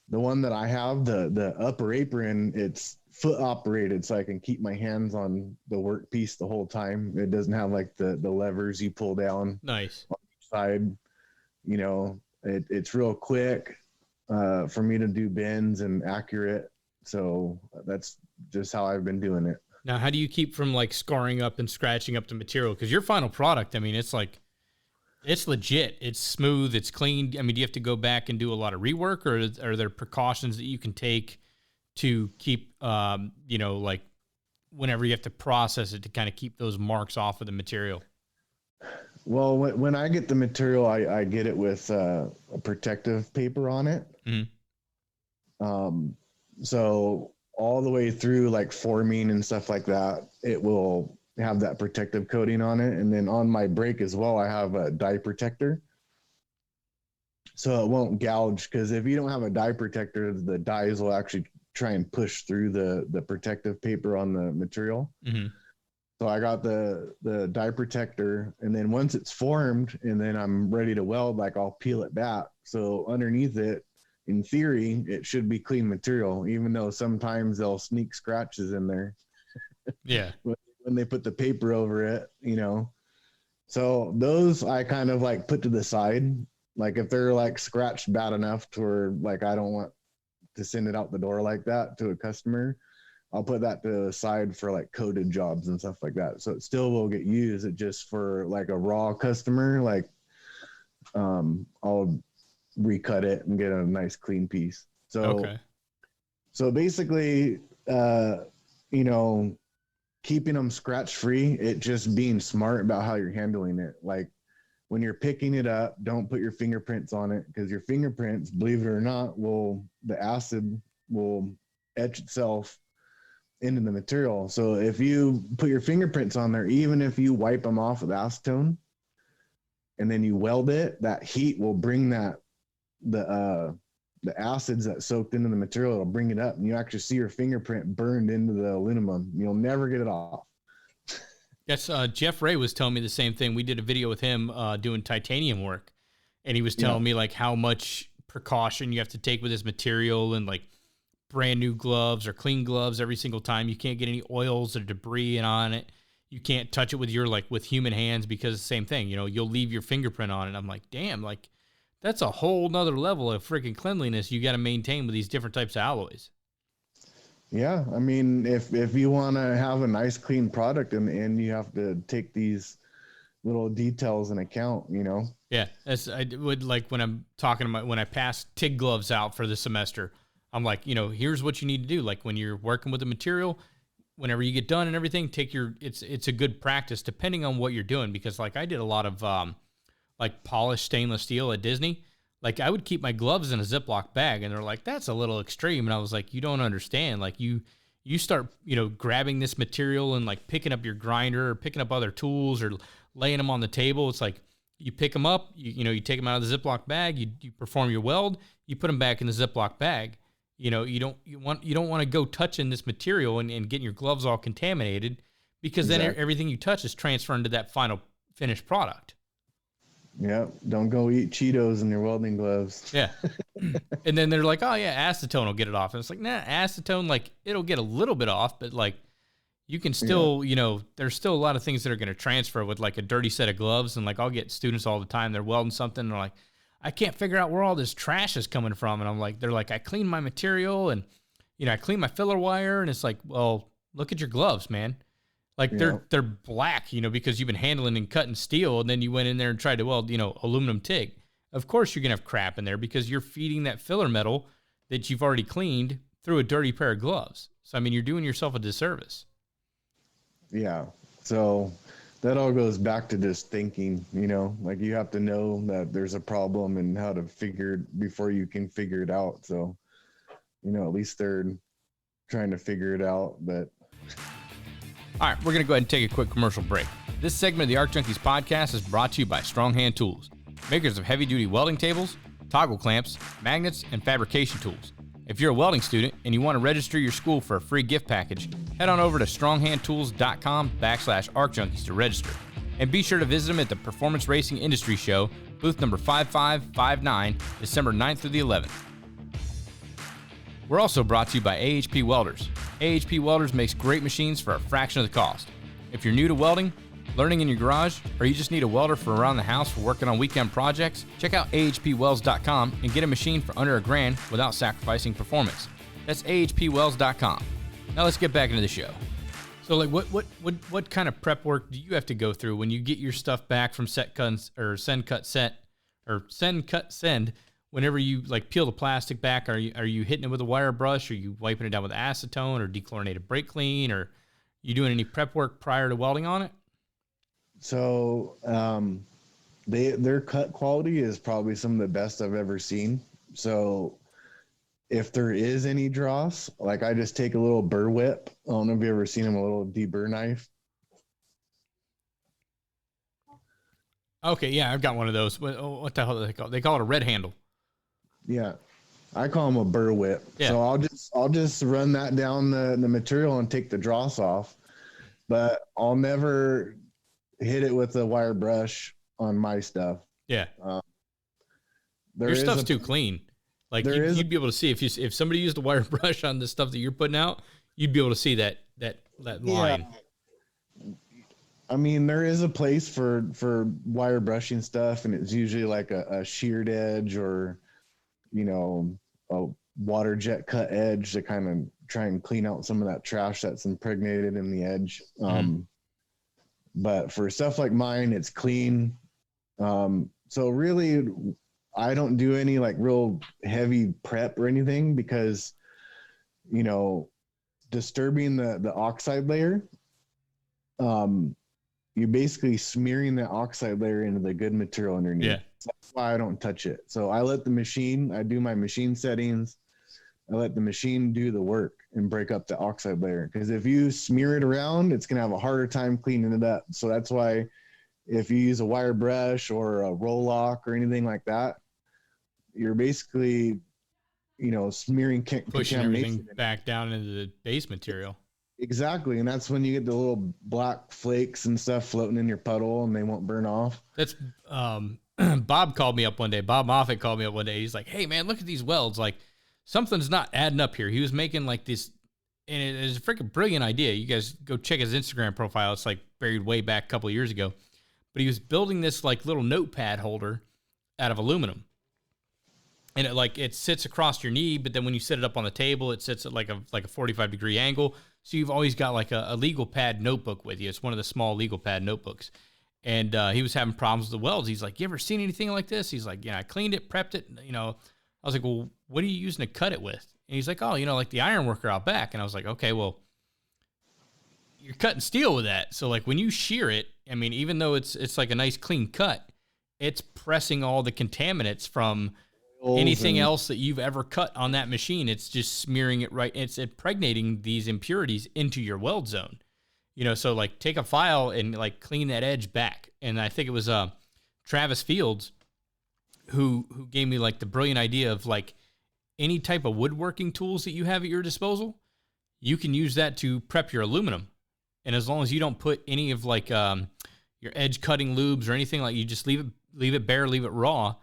one that I have, the upper apron, it's foot operated, so I can keep my hands on the workpiece the whole time. It doesn't have like the levers you pull down. Nice. On each side, it's real quick for me to do bends and accurate. So that's just how I've been doing it. Now, how do you keep from like scarring up and scratching up the material? Because your final product, I mean, it's like, it's legit. It's smooth. It's clean. I mean, do you have to go back and do a lot of rework, or are there precautions that you can take to keep, like whenever you have to process it, to kind of keep those marks off of the material? Well, when I get the material, I get it with a protective paper on it. Mm-hmm. So all the way through like forming and stuff like that, it will have that protective coating on it. And then on my brake as well, I have a dye protector, so it won't gouge, because if you don't have a dye protector, the dyes will actually try and push through the protective paper on the material. Mm-hmm. So I got the dye protector, and then once it's formed and then I'm ready to weld, like I'll peel it back. So underneath it, in theory, it should be clean material, even though sometimes they'll sneak scratches in there. Yeah. When they put the paper over it, So those I kind of like put to the side. Like if they're like scratched bad enough to where like I don't want to send it out the door like that to a customer, I'll put that to the side for like coated jobs and stuff like that. So it still will get used. It just for like a raw customer, like I'll recut it and get a nice clean piece. So basically, keeping them scratch free, it just being smart about how you're handling it. Like when you're picking it up, don't put your fingerprints on it, because your fingerprints, believe it or not, the acid will etch itself into the material. So if you put your fingerprints on there, even if you wipe them off with acetone and then you weld it, that heat will bring the acids that soaked into the material, it'll bring it up, and you actually see your fingerprint burned into the aluminum. You'll never get it off. Yes, Jeff Ray was telling me the same thing. We did a video with him doing titanium work, and he was telling me like how much precaution you have to take with this material, and like brand new gloves or clean gloves every single time. You can't get any oils or debris on it. You can't touch it with with human hands, because the same thing, you'll leave your fingerprint on it. I'm like, damn, like that's a whole nother level of freaking cleanliness you got to maintain with these different types of alloys. Yeah. I mean, if you want to have a nice clean product and you have to take these, little details in account, you know? Yeah. I would like when I'm talking to when I pass TIG gloves out for the semester, I'm like, here's what you need to do. Like when you're working with the material, whenever you get done and everything, it's a good practice depending on what you're doing. Because like I did a lot of, like polished stainless steel at Disney. Like I would keep my gloves in a Ziploc bag and they're like, that's a little extreme. And I was like, you don't understand. Like you start, grabbing this material and like picking up your grinder or picking up other tools or laying them on the table. It's like you pick them up, you take them out of the Ziploc bag, you perform your weld, you put them back in the Ziploc bag. You don't want to go touching this material and getting your gloves all contaminated, because then everything you touch is transferring to that final finished product. Yeah, don't go eat Cheetos in your welding gloves. Yeah. And then they're like, oh yeah, acetone will get it off. And it's like, nah, acetone, like it'll get a little bit off, but like you can still, there's still a lot of things that are going to transfer with like a dirty set of gloves. And like, I'll get students all the time, they're welding something and they're like, I can't figure out where all this trash is coming from. And I'm like, they're like, I clean my material and, I clean my filler wire. And it's like, well, look at your gloves, man. Like they're black, because you've been handling and cutting steel, and then you went in there and tried to weld, aluminum TIG. Of course you're going to have crap in there because you're feeding that filler metal that you've already cleaned through a dirty pair of gloves. So, I mean, you're doing yourself a disservice. Yeah. So that all goes back to just thinking, like you have to know that there's a problem and how to figure it before you can figure it out. So, at least they're trying to figure it out, but... All right, we're going to go ahead and take a quick commercial break. This segment of the Arc Junkies podcast is brought to you by Strong Hand Tools, makers of heavy-duty welding tables, toggle clamps, magnets, and fabrication tools. If you're a welding student and you want to register your school for a free gift package, head on over to stronghandtools.com/ArcJunkies to register. And be sure to visit them at the Performance Racing Industry Show, booth number 5559, December 9th through the 11th. We're also brought to you by AHP Welders. AHP Welders makes great machines for a fraction of the cost. If you're new to welding, learning in your garage, or you just need a welder for around the house for working on weekend projects, check out ahpwelds.com and get a machine for under $1,000 without sacrificing performance. That's ahpwelds.com. Now let's get back into the show. So like what kind of prep work do you have to go through when you get your stuff back from send cut send? Whenever you like peel the plastic back, are you hitting it with a wire brush? Are you wiping it down with acetone or dechlorinated brake clean? Or you doing any prep work prior to welding on it? So their cut quality is probably some of the best I've ever seen. So if there is any dross, like I just take a little burr whip. I don't know if you've ever seen them, a little deburr knife. Okay, yeah, I've got one of those. What the hell do they call it? They call it a red handle. Yeah, I call them a burr whip. Yeah. So I'll just run that down the material and take the dross off, but I'll never hit it with a wire brush on my stuff. Yeah. Your stuff's too clean. Like you'd be able to see if somebody used a wire brush on the stuff that you're putting out, you'd be able to see that line. I mean, there is a place for wire brushing stuff, and it's usually like a sheared edge or, a water jet cut edge to kind of try and clean out some of that trash that's impregnated in the edge. But for stuff like mine, it's clean. So really, I don't do any like real heavy prep or anything because, disturbing the oxide layer, you're basically smearing that oxide layer into the good material underneath. Yeah. That's why I don't touch it. So I let I do my machine settings. I let the machine do the work and break up the oxide layer. Because if you smear it around, it's going to have a harder time cleaning it up. So that's why if you use a wire brush or a roll lock or anything like that, you're basically, smearing pushing everything back down into the base material. Exactly. And that's when you get the little black flakes and stuff floating in your puddle and they won't burn off. That's Bob called me up one day. Bob Moffitt called me up one day. He's like, hey man, look at these welds. Like something's not adding up here. He was making like this, and it is a freaking brilliant idea. You guys go check his Instagram profile. It's like buried way back a couple of years ago, but he was building this like little notepad holder out of aluminum. And it sits across your knee, but then when you set it up on the table, it sits at like a 45-degree angle. So you've always got like a legal pad notebook with you. It's one of the small legal pad notebooks. and he was having problems with the welds. He's like, "You ever seen anything like this?" He's like, "Yeah, I cleaned it, prepped it. I was like, "Well, what are you using to cut it with?" And he's like, "Oh, like the iron worker out back." And I was like, "Okay, well, you're cutting steel with that. So like when you shear it, I mean, even though it's like a nice clean cut, it's pressing all the contaminants from anything else that you've ever cut on that machine. It's just smearing it right. It's impregnating these impurities into your weld zone. So like take a file and like clean that edge back." And I think it was Travis Fields who gave me like the brilliant idea of like any type of woodworking tools that you have at your disposal, you can use that to prep your aluminum. And as long as you don't put any of like your edge cutting lubes or anything, like you just leave it bare, leave it raw,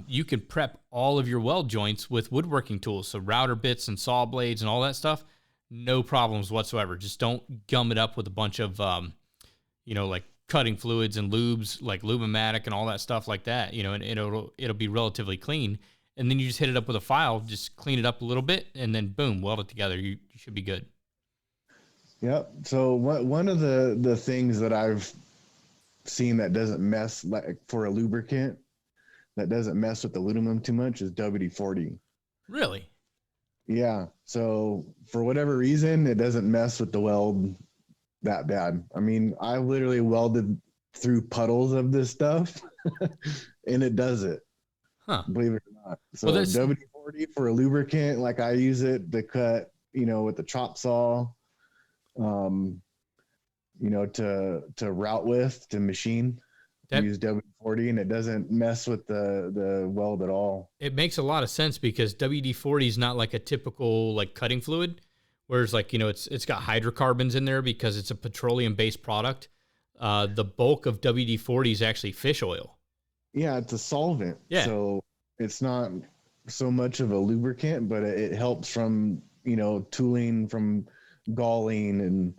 you can prep all of your weld joints with woodworking tools. So router bits and saw blades and all that stuff, no problems whatsoever. Just don't gum it up with a bunch of, like cutting fluids and lubes, like Lube-O-Matic and all that stuff like that, and it'll be relatively clean. And then you just hit it up with a file, just clean it up a little bit, and then boom, weld it together. You should be good. Yep. So one of the things that I've seen that doesn't mess, like for a lubricant, that doesn't mess with aluminum too much is WD-40. Really? Yeah. So for whatever reason, it doesn't mess with the weld that bad. I mean, I literally welded through puddles of this stuff and it does it. Huh. Believe it or not. So WD-40 for a lubricant, like I use it to cut, with the chop saw, to route with, to machine. Use WD-40 and it doesn't mess with the weld at all. It makes a lot of sense because WD-40 is not like a typical like cutting fluid, whereas like it's got hydrocarbons in there because it's a petroleum based product. The bulk of WD-40 is actually fish oil. Yeah, it's a solvent. Yeah. So it's not so much of a lubricant, but it helps from tooling, from galling, and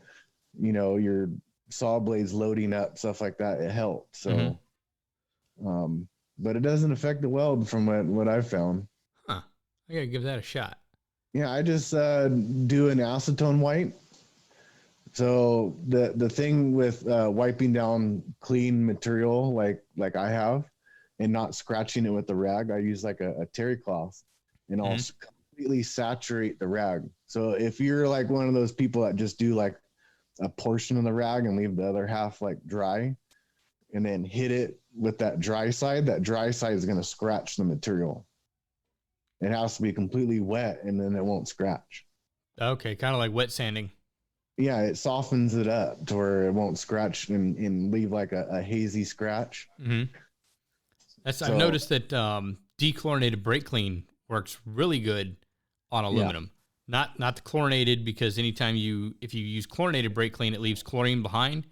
your saw blades loading up, stuff like that. It helps. So, but it doesn't affect the weld from what I've found. Huh. I gotta give that a shot. Yeah, I just do an acetone wipe. So the thing with wiping down clean material like I have, and not scratching it with the rag, I use like a terry cloth, and I'll completely saturate the rag. So if you're like one of those people that just do like a portion of the rag and leave the other half like dry, and then hit it with that dry side is going to scratch the material. It has to be completely wet, and then it won't scratch. Okay, kind of like wet sanding. Yeah, it softens it up to where it won't scratch and leave like a hazy scratch. Mm-hmm. I've noticed that dechlorinated brake clean works really good on aluminum. Yeah. Not the chlorinated, because anytime if you use chlorinated brake clean, it leaves chlorine behind.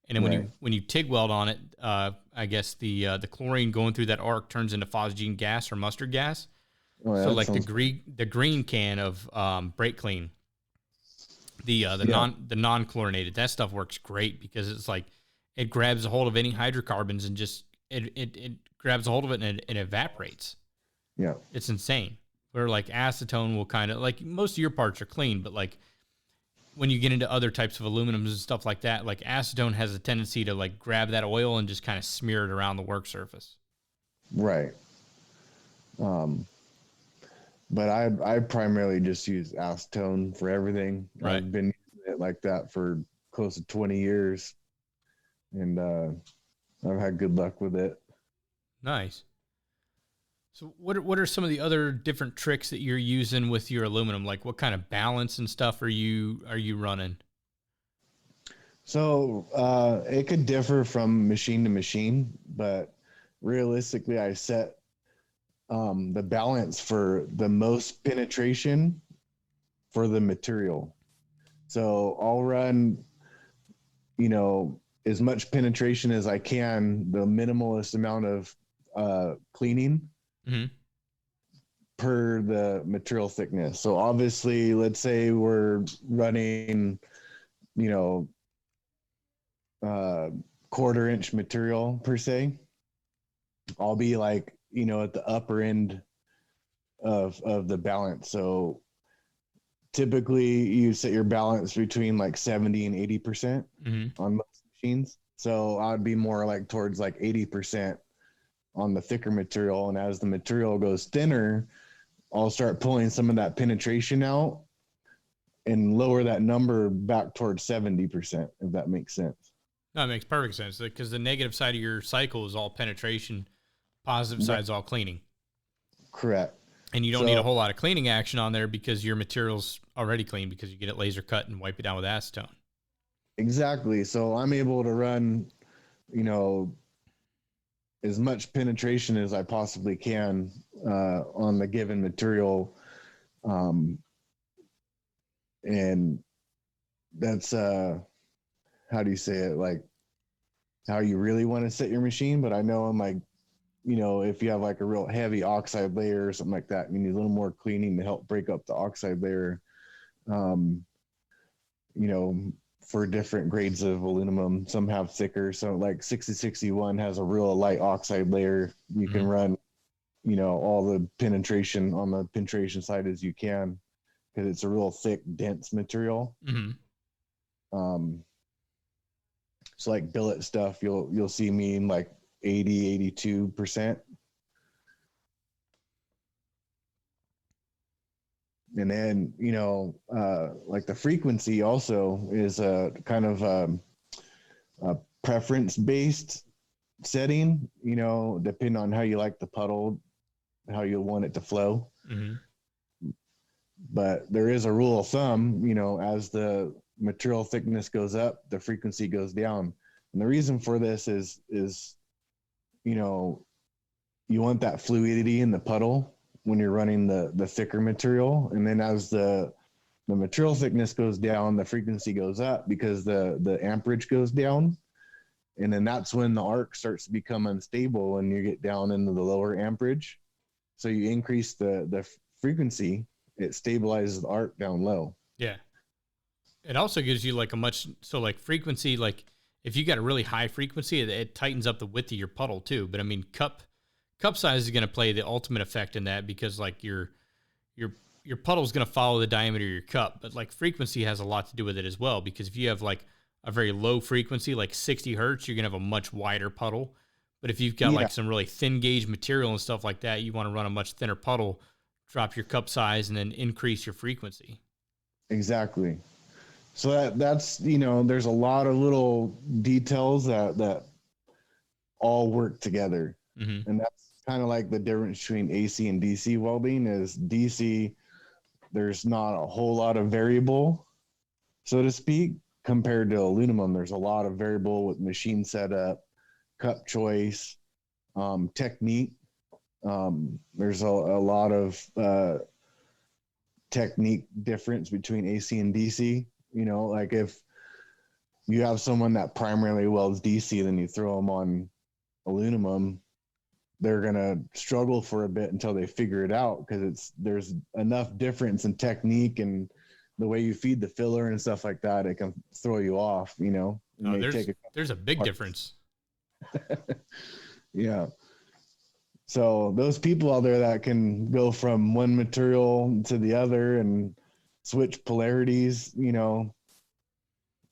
And then when you TIG weld on it, I guess the chlorine going through that arc turns into phosgene gas or mustard gas. Oh, yeah, so like the green can of brake clean, the non-chlorinated, that stuff works great because it's like it grabs a hold of any hydrocarbons and just it grabs a hold of it and it evaporates. Yeah, it's insane. Where like acetone will kind of, like, most of your parts are clean, but like when you get into other types of aluminums and stuff like that, like acetone has a tendency to like grab that oil and just kind of smear it around the work surface. Right. But I primarily just use acetone for everything. Right. I've been using it like that for close to 20 years, and I've had good luck with it. Nice. So what are some of the other different tricks that you're using with your aluminum? Like what kind of balance and stuff are you running? So it could differ from machine to machine, but realistically I set the balance for the most penetration for the material. So I'll run, as much penetration as I can, the minimalist amount of cleaning per the material thickness. So obviously, let's say we're running, 1/4-inch material per se. I'll be like, at the upper end of the balance. So typically you set your balance between like 70 and 80% on most machines. So I'd be more like towards like 80% on the thicker material. And as the material goes thinner, I'll start pulling some of that penetration out and lower that number back towards 70%, if that makes sense. No, it makes perfect sense because the negative side of your cycle is all penetration, positive side is all cleaning. Correct. And you don't need a whole lot of cleaning action on there because your material's already clean because you get it laser cut and wipe it down with acetone. Exactly. So I'm able to run, you know, as much penetration as I possibly can on the given material. And that's, how do you say it? Like how you really want to set your machine. But I know I'm like, you know, if you have like a real heavy oxide layer or something like that, you need a little more cleaning to help break up the oxide layer. You know, for different grades of aluminum, some have thicker. So like 6061 has a real light oxide layer. You can run, you know, all the penetration on the penetration side as you can because it's a real thick, dense material. So like billet stuff, you'll see me in like 80-82%. And then, you know, like the frequency also is a kind of a preference based setting, you know, depending on how you like the puddle, how you want it to flow. But there is a rule of thumb, you know, as the material thickness goes up, the frequency goes down. And the reason for this is, you know, you want that fluidity in the puddle when you're running the thicker material. And then as the material thickness goes down, the frequency goes up because the amperage goes down. And then that's when the arc starts to become unstable and you get down into the lower amperage. So you increase the frequency, it stabilizes the arc down low. Yeah. It also gives you like like frequency, like if you got a really high frequency, it tightens up the width of your puddle too. But I mean, cup size is going to play the ultimate effect in that because like your puddle is going to follow the diameter of your cup, but like frequency has a lot to do with it as well. Because if you have like a very low frequency, like 60 hertz, you're going to have a much wider puddle. But if you've got like some really thin gauge material and stuff like that, you want to run a much thinner puddle, drop your cup size, and then increase your frequency. Exactly. So that's, you know, there's a lot of little details that all work together. And that's kind of like the difference between AC and DC welding is DC, there's not a whole lot of variable, so to speak, compared to aluminum. There's a lot of variable with machine setup, cup choice, technique. There's a lot of technique difference between AC and DC. You know, like if you have someone that primarily welds DC, then you throw them on aluminum, they're going to struggle for a bit until they figure it out because there's enough difference in technique and the way you feed the filler and stuff like that. It can throw you off, you know. There's a big difference. Yeah. So those people out there that can go from one material to the other and switch polarities, you know,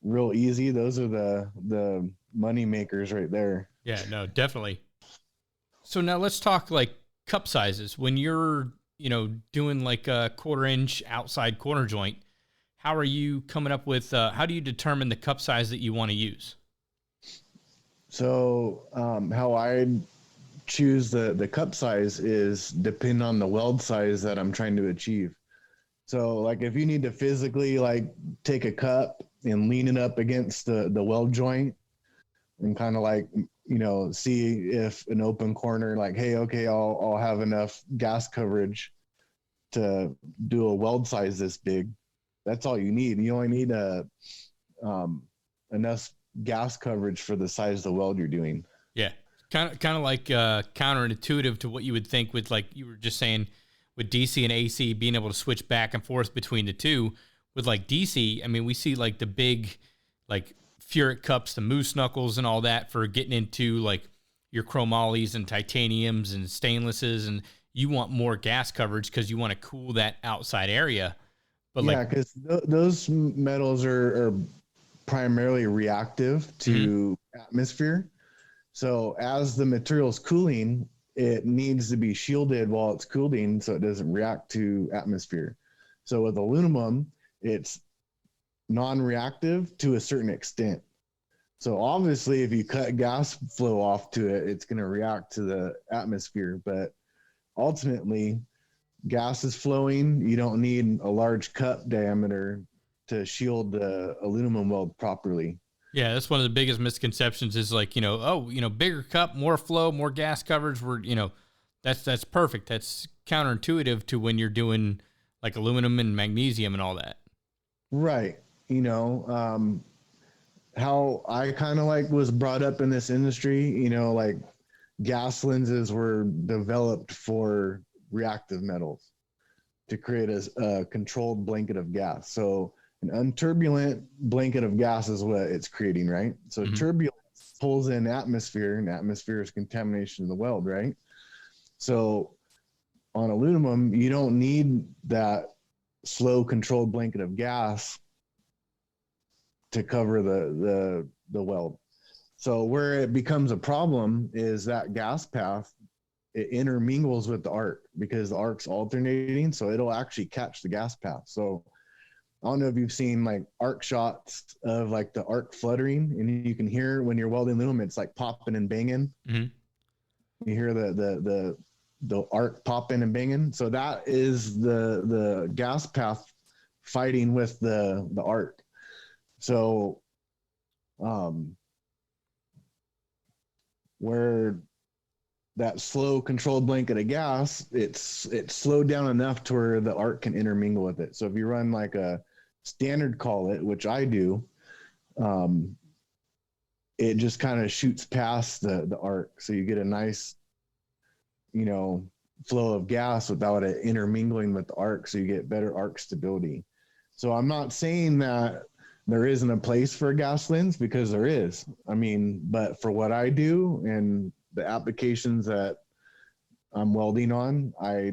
real easy. Those are the money makers right there. Yeah, no, definitely. So now let's talk like cup sizes. When you're, you know, doing like a 1/4 inch outside corner joint, how are you coming up with, how do you determine the cup size that you want to use? So how I choose the cup size is depend on the weld size that I'm trying to achieve. So like if you need to physically like take a cup and lean it up against the weld joint and kind of like, you know, see if an open corner, like, hey, okay, I'll have enough gas coverage to do a weld size this big. That's all you need. You only need enough gas coverage for the size of the weld you're doing. Yeah. Kind of like counterintuitive to what you would think with, like you were just saying, with DC and AC being able to switch back and forth between the two. With like DC, I mean, we see like the big, like Furic cups, the moose knuckles and all that for getting into like your chromolys and titaniums and stainlesses, and you want more gas coverage because you want to cool that outside area. But yeah, because those metals are primarily reactive to atmosphere. So as the material's cooling, it needs to be shielded while it's cooling so it doesn't react to atmosphere. So with aluminum, it's non-reactive to a certain extent. So obviously, if you cut gas flow off to it, it's going to react to the atmosphere. But ultimately, gas is flowing. You don't need a large cup diameter to shield the aluminum weld properly. Yeah, that's one of the biggest misconceptions is like, bigger cup, more flow, more gas coverage. That's perfect. That's counterintuitive to when you're doing like aluminum and magnesium and all that. Right. How I kind of like was brought up in this industry, like gas lenses were developed for reactive metals to create a controlled blanket of gas. So an unturbulent blanket of gas is what it's creating, right? So turbulence pulls in atmosphere, and atmosphere is contamination of the weld, right? So on aluminum, you don't need that slow controlled blanket of gas to cover the weld. So where it becomes a problem is that gas path, it intermingles with the arc because the arc's alternating, so it'll actually catch the gas path. So I don't know if you've seen like arc shots of like the arc fluttering, and you can hear when you're welding aluminum, it's like popping and banging. You hear the arc popping and banging. So that is the gas path fighting with the arc. So, where that slow controlled blanket of gas, it's slowed down enough to where the arc can intermingle with it. So if you run like a standard collet, which I do, it just kind of shoots past the arc. So you get a nice, flow of gas without it intermingling with the arc. So you get better arc stability. So I'm not saying that there isn't a place for a gas lens, because there is. But for what I do and the applications that I'm welding on, I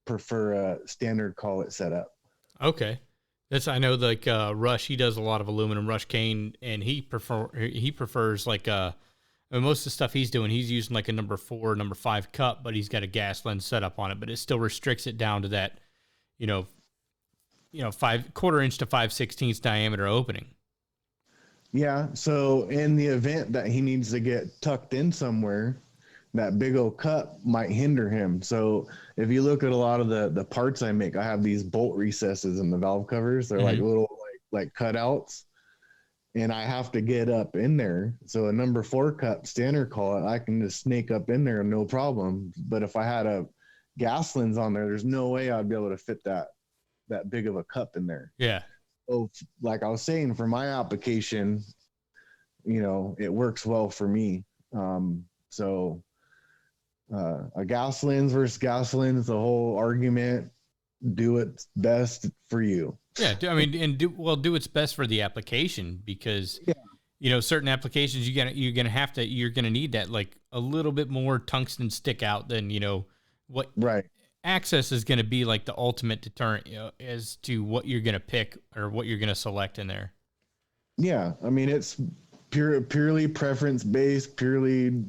prefer a standard collet setup. Okay. I know like Rush, he does a lot of aluminum, Rush Kane, and he prefers like most of the stuff he's doing, he's using like a number 4, number 5 cup, but he's got a gas lens setup on it, but it still restricts it down to that, 1/4 inch to 5/16 diameter opening. Yeah. So in the event that he needs to get tucked in somewhere, that big old cup might hinder him. So if you look at a lot of the parts I make, I have these bolt recesses in the valve covers. They're like little like cutouts, and I have to get up in there. So a number 4 cup standard collet, I can just snake up in there, no problem. But if I had a gas lens on there, there's no way I'd be able to fit that big of a cup in there. Yeah. So like I was saying, for my application, it works well for me. A gas lens versus gas lens, the whole argument, do what's best for you. Yeah. Do what's best for the application, because, certain applications you're going to need that like a little bit more tungsten stick out than, what right. Access is going to be like the ultimate deterrent as to what you're going to pick or what you're going to select in there. Yeah. It's purely preference based, purely,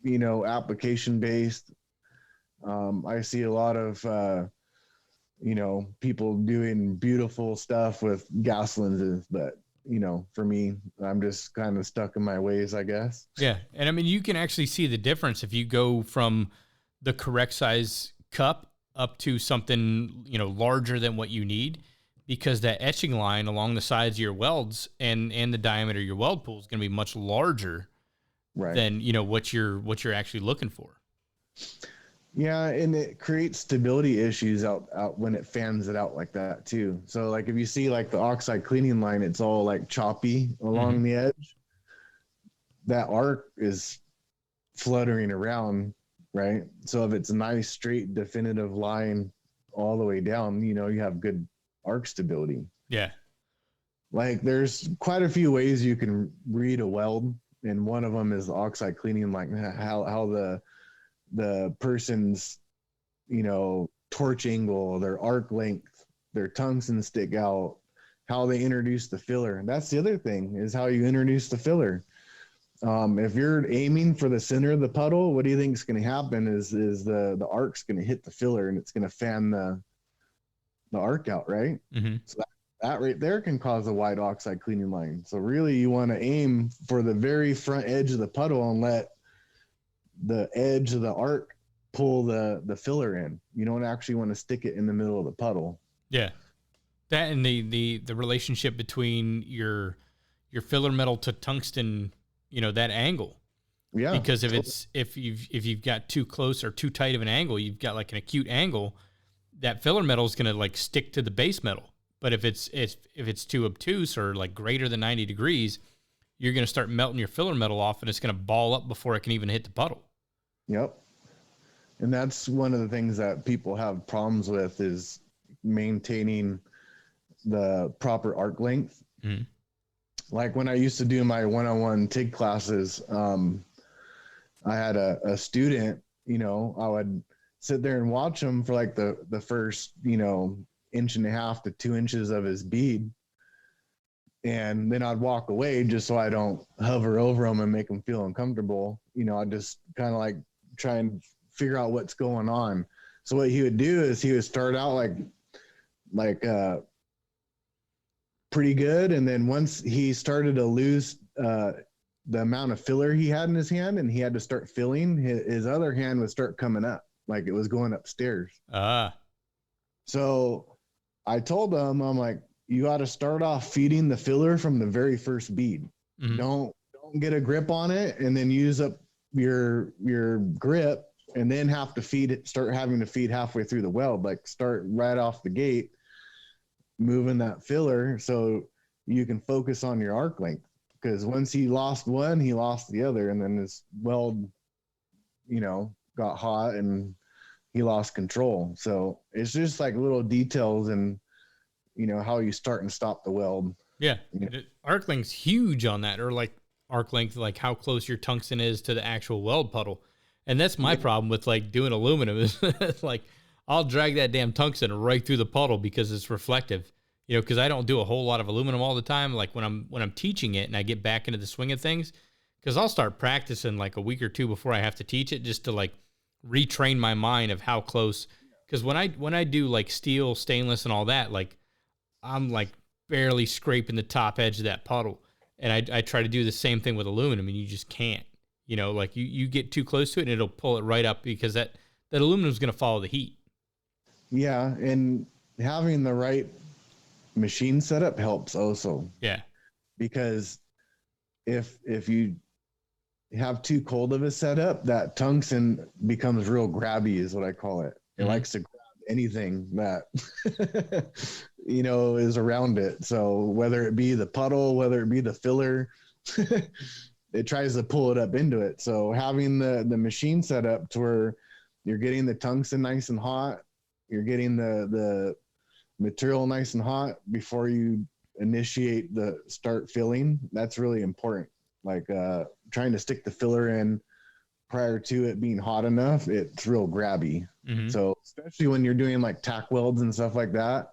application based. I see a lot of, people doing beautiful stuff with gas lenses, but, for me, I'm just kind of stuck in my ways, I guess. Yeah. And you can actually see the difference if you go from the correct size cup up to something, larger than what you need, because that etching line along the sides of your welds and the diameter of your weld pool is going to be much larger than, what you're actually looking for. Yeah. And it creates stability issues out when it fans it out like that too. So like if you see like the oxide cleaning line, it's all like choppy along the edge. That arc is fluttering around. Right. So if it's a nice, straight, definitive line all the way down, you have good arc stability. Yeah. Like there's quite a few ways you can read a weld. And one of them is the oxide cleaning, like how the person's, torch angle, their arc length, their tungsten stick out, how they introduce the filler. And that's the other thing, is how you introduce the filler. If you're aiming for the center of the puddle, what do you think is going to happen is the arc's going to hit the filler and it's going to fan the arc out, right? Mm-hmm. So that right there can cause a wide oxide cleaning line. So really you want to aim for the very front edge of the puddle and let the edge of the arc pull the filler in. You don't actually want to stick it in the middle of the puddle. Yeah. That and the relationship between your filler metal to tungsten, that angle. Yeah. Because if you've got too close or too tight of an angle, you've got like an acute angle, that filler metal is going to like stick to the base metal. But if it's too obtuse or like greater than 90 degrees, you're going to start melting your filler metal off and it's going to ball up before it can even hit the puddle. Yep. And that's one of the things that people have problems with, is maintaining the proper arc length. Mm-hmm. Like when I used to do my one-on-one TIG classes, I had a student, I would sit there and watch him for like the first, 1.5 to 2 inches of his bead. And then I'd walk away just so I don't hover over him and make him feel uncomfortable. I'd just kind of like try and figure out what's going on. So what he would do is he would start out like pretty good. And then once he started to lose the amount of filler he had in his hand and he had to start filling, his other hand would start coming up like it was going upstairs. So I told him, I'm like, you got to start off feeding the filler from the very first bead. Mm-hmm. Don't get a grip on it and then use up your grip and then start having to feed halfway through the weld. Like start right off the gate, moving that filler so you can focus on your arc length. Because once he lost one, he lost the other, and then his weld, got hot and he lost control. So it's just like little details and how you start and stop the weld. Yeah. Arc length's huge on that, or like arc length, like how close your tungsten is to the actual weld puddle. And that's my problem with like doing aluminum is like I'll drag that damn tungsten right through the puddle because it's reflective, because I don't do a whole lot of aluminum all the time. Like when I'm teaching it and I get back into the swing of things, because I'll start practicing like a week or two before I have to teach it, just to like retrain my mind of how close. Because when I do like steel, stainless, and all that, like I'm like barely scraping the top edge of that puddle, and I try to do the same thing with aluminum, and you just can't. Like you get too close to it, and it'll pull it right up because that aluminum is going to follow the heat. Yeah, and having the right machine setup helps also. Yeah, because if you have too cold of a setup, that tungsten becomes real grabby, is what I call it. It likes to grab anything that is around it. So whether it be the puddle, whether it be the filler, it tries to pull it up into it. So having the machine set up to where you're getting the tungsten nice and hot, you're getting the material nice and hot before you initiate the start filling, that's really important. Like trying to stick the filler in prior to it being hot enough, it's real grabby. Mm-hmm. So especially when you're doing like tack welds and stuff like that,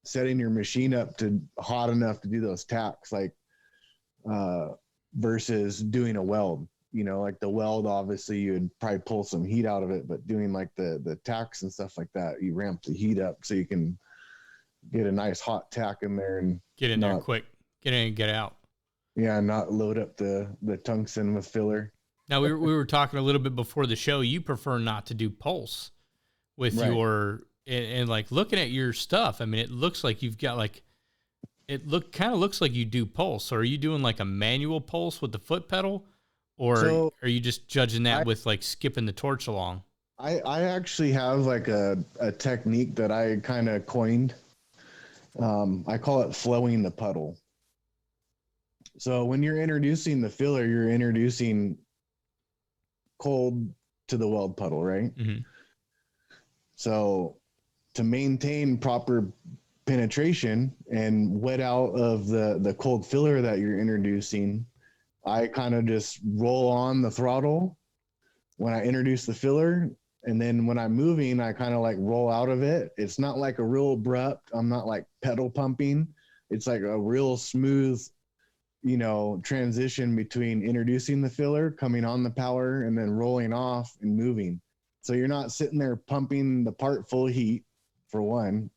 setting your machine up to hot enough to do those tacks, like versus doing a weld. Like the weld, obviously you'd probably pull some heat out of it, but doing like the tacks and stuff like that, you ramp the heat up so you can get a nice hot tack in there and get in there quick, get in and get out. Yeah, not load up the tungsten with filler. Now we were talking a little bit before the show. You prefer not to do pulse with your and like looking at your stuff. I mean, it looks like you've got like kind of looks like you do pulse. So are you doing like a manual pulse with the foot pedal, or are you just judging that with like skipping the torch along? I actually have like a technique that I kind of coined. I call it flowing the puddle. So when you're introducing the filler, you're introducing cold to the weld puddle, right? Mm-hmm. So to maintain proper penetration and wet out of the cold filler that you're introducing, I kind of just roll on the throttle when I introduce the filler, And then when I'm moving, I kind of like roll out of it. It's not like a real abrupt. I'm not like pedal pumping. It's like a real smooth, transition between introducing the filler, coming on the power, and then rolling off and moving. So you're not sitting there pumping the part full of heat, for one.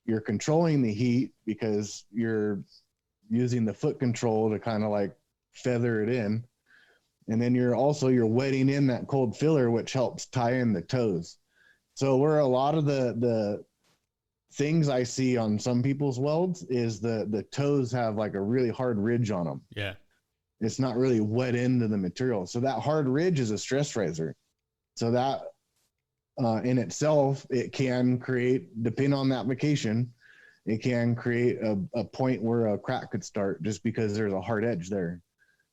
You're controlling the heat because you're using the foot control to kind of like feather it in. And then you're wetting in that cold filler, which helps tie in the toes. So where a lot of the things I see on some people's welds is the toes have like a really hard ridge on them. Yeah. It's not really wet into the material. So that hard ridge is a stress riser. So that in itself, it can create, depending on the application, it can create a point where a crack could start just because there's a hard edge there.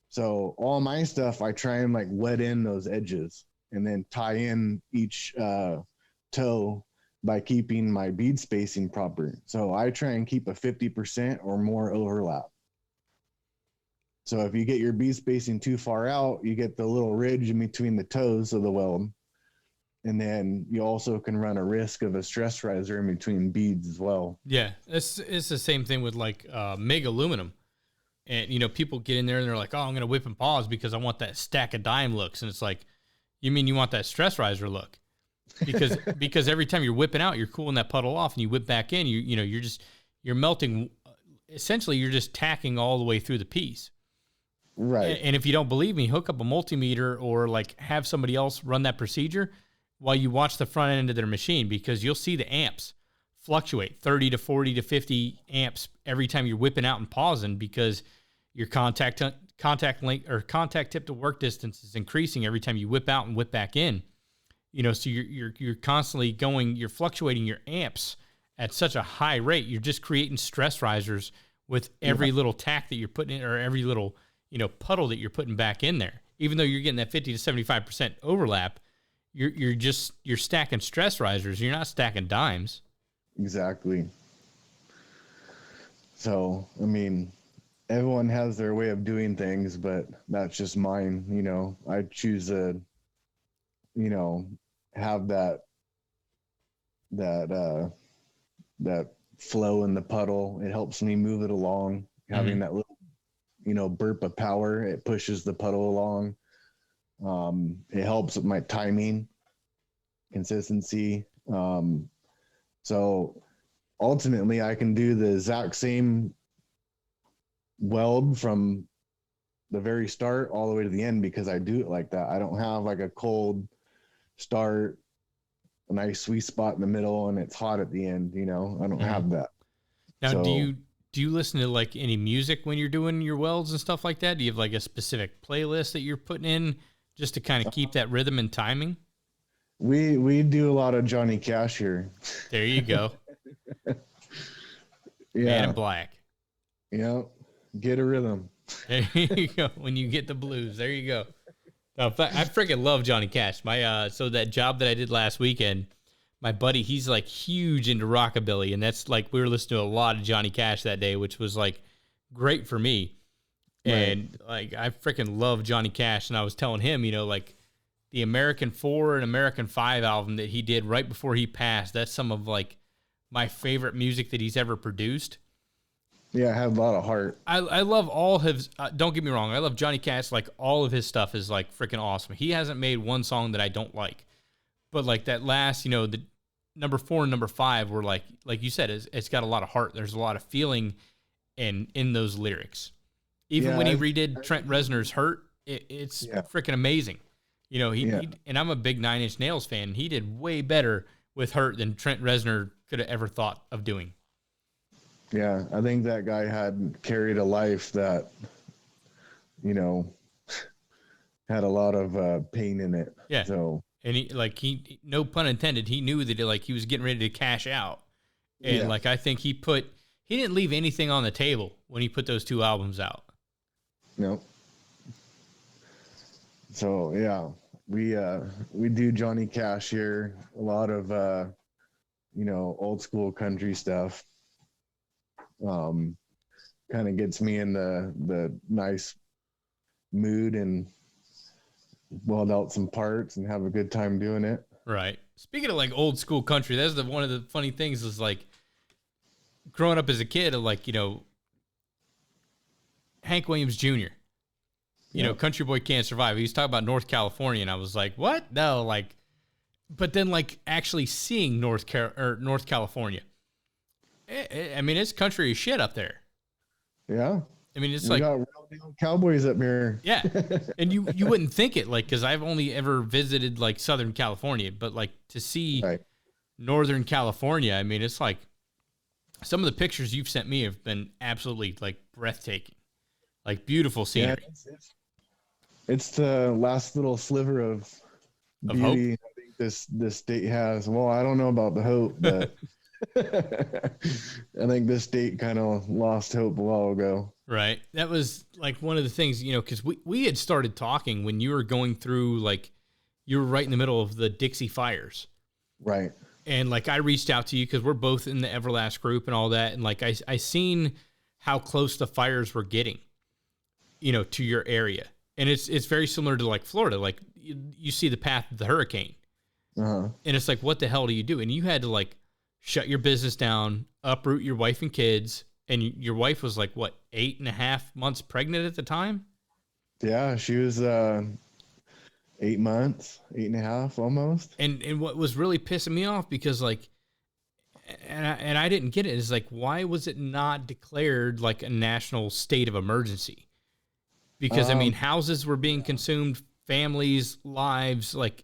So all my stuff, I try and like wet in those edges and then tie in each toe by keeping my bead spacing proper. So I try and keep a 50% or more overlap. So if you get your bead spacing too far out, you get the little ridge in between the toes of the weld. And then you also can run a risk of a stress riser in between beads as well. Yeah, it's the same thing with like MIG aluminum. And, people get in there and they're like, oh, I'm going to whip and pause because I want that stack of dime looks. And it's like, you mean you want that stress riser look? Because every time you're whipping out, you're cooling that puddle off and you whip back in, you're melting. Essentially, you're just tacking all the way through the piece. Right. And if you don't believe me, hook up a multimeter or like have somebody else run that procedure while you watch the front end of their machine, because you'll see the amps fluctuate 30 to 40 to 50 amps every time you're whipping out and pausing, because your contact length or contact tip to work distance is increasing every time you whip out and whip back in. So you're constantly you're fluctuating your amps at such a high rate. You're just creating stress risers with every little tack that you're putting in, or every little, puddle that you're putting back in there. Even though you're getting that 50 to 75% overlap, you're stacking stress risers. You're not stacking dimes. Exactly. So, I mean, everyone has their way of doing things, but that's just mine. I choose to, have that flow in the puddle. It helps me move it along. Having that little, burp of power, it pushes the puddle along. It helps with my timing, consistency. So ultimately I can do the exact same weld from the very start all the way to the end because I do it like that. I don't have like a cold start, a nice sweet spot in the middle, and it's hot at the end. I don't have that. Now, so, do you listen to like any music when you're doing your welds and stuff like that? Do you have like a specific playlist that you're putting in just to kind of keep that rhythm and timing? We do a lot of Johnny Cash here. There you go. Yeah. Man in Black. Get a rhythm. There you go. When you get the blues, there you go. Now, I freaking love Johnny Cash. So that job that I did last weekend, my buddy, he's like huge into rockabilly, and that's like we were listening to a lot of Johnny Cash that day, which was like great for me. Right. And like I freaking love Johnny Cash, and I was telling him, like the American 4 and American 5 album that he did right before he passed, that's some of like my favorite music that he's ever produced. Yeah, I have a lot of heart. I love all his, don't get me wrong, I love Johnny Cash, like all of his stuff is like freaking awesome. He hasn't made one song that I don't like. But like that last, the number 4 and number 5 were like you said, it's got a lot of heart. There's a lot of feeling in those lyrics. Even when he redid Trent Reznor's Hurt, it's freaking amazing. He and I'm a big 9 Inch Nails fan. He did way better with Hurt than Trent Reznor could have ever thought of doing. Yeah, I think that guy had carried a life that, had a lot of pain in it. Yeah. So, and he no pun intended, he knew that he was getting ready to cash out. And I think he didn't leave anything on the table when he put those 2 albums out. No. So yeah, we do Johnny Cash here. A lot of old school country stuff. Kind of gets me in the nice mood and weld out some parts and have a good time doing it. Right. Speaking of like old school country, that's one of the funny things is like growing up as a kid, like, Hank Williams Jr., Country Boy Can't Survive. He was talking about North California, and I was like, what? No, like, but then like actually seeing North California, I mean, it's country as shit up there. Yeah. I mean, it's we like got real cowboys up here. Yeah. And you wouldn't think it, like, because I've only ever visited like Southern California, but like to see Northern California, I mean, it's like some of the pictures you've sent me have been absolutely like breathtaking, like beautiful scenery. Yeah, it's the last little sliver of beauty hope? I think this state has. Well, I don't know about the hope, but I think this state kind of lost hope a while ago. Right. That was like one of the things, because we had started talking when you were going through, like, you were right in the middle of the Dixie fires. Right. And like, I reached out to you because we're both in the Everlast group and all that. And like, I seen how close the fires were getting, to your area. And it's very similar to like Florida. Like you see the path of the hurricane. Uh-huh. And it's like, what the hell do you do? And you had to like shut your business down, uproot your wife and kids. And your wife was like, what, 8.5 months pregnant at the time? Yeah, she was 8 months, 8.5 almost. And what was really pissing me off, because like, and I didn't get it, is like, why was it not declared like a national state of emergency? Because I mean, houses were being consumed, families, lives, like,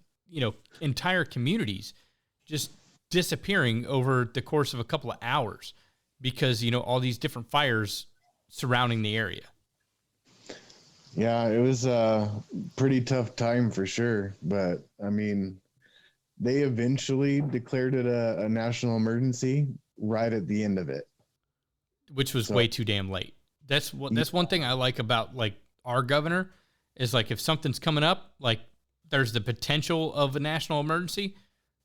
entire communities just disappearing over the course of a couple of hours. Because, all these different fires surrounding the area. Yeah, it was a pretty tough time for sure. But, I mean, they eventually declared it a national emergency right at the end of it. Which was way too damn late. That's one thing I like about, like, our governor is, like, if something's coming up, like, there's the potential of a national emergency,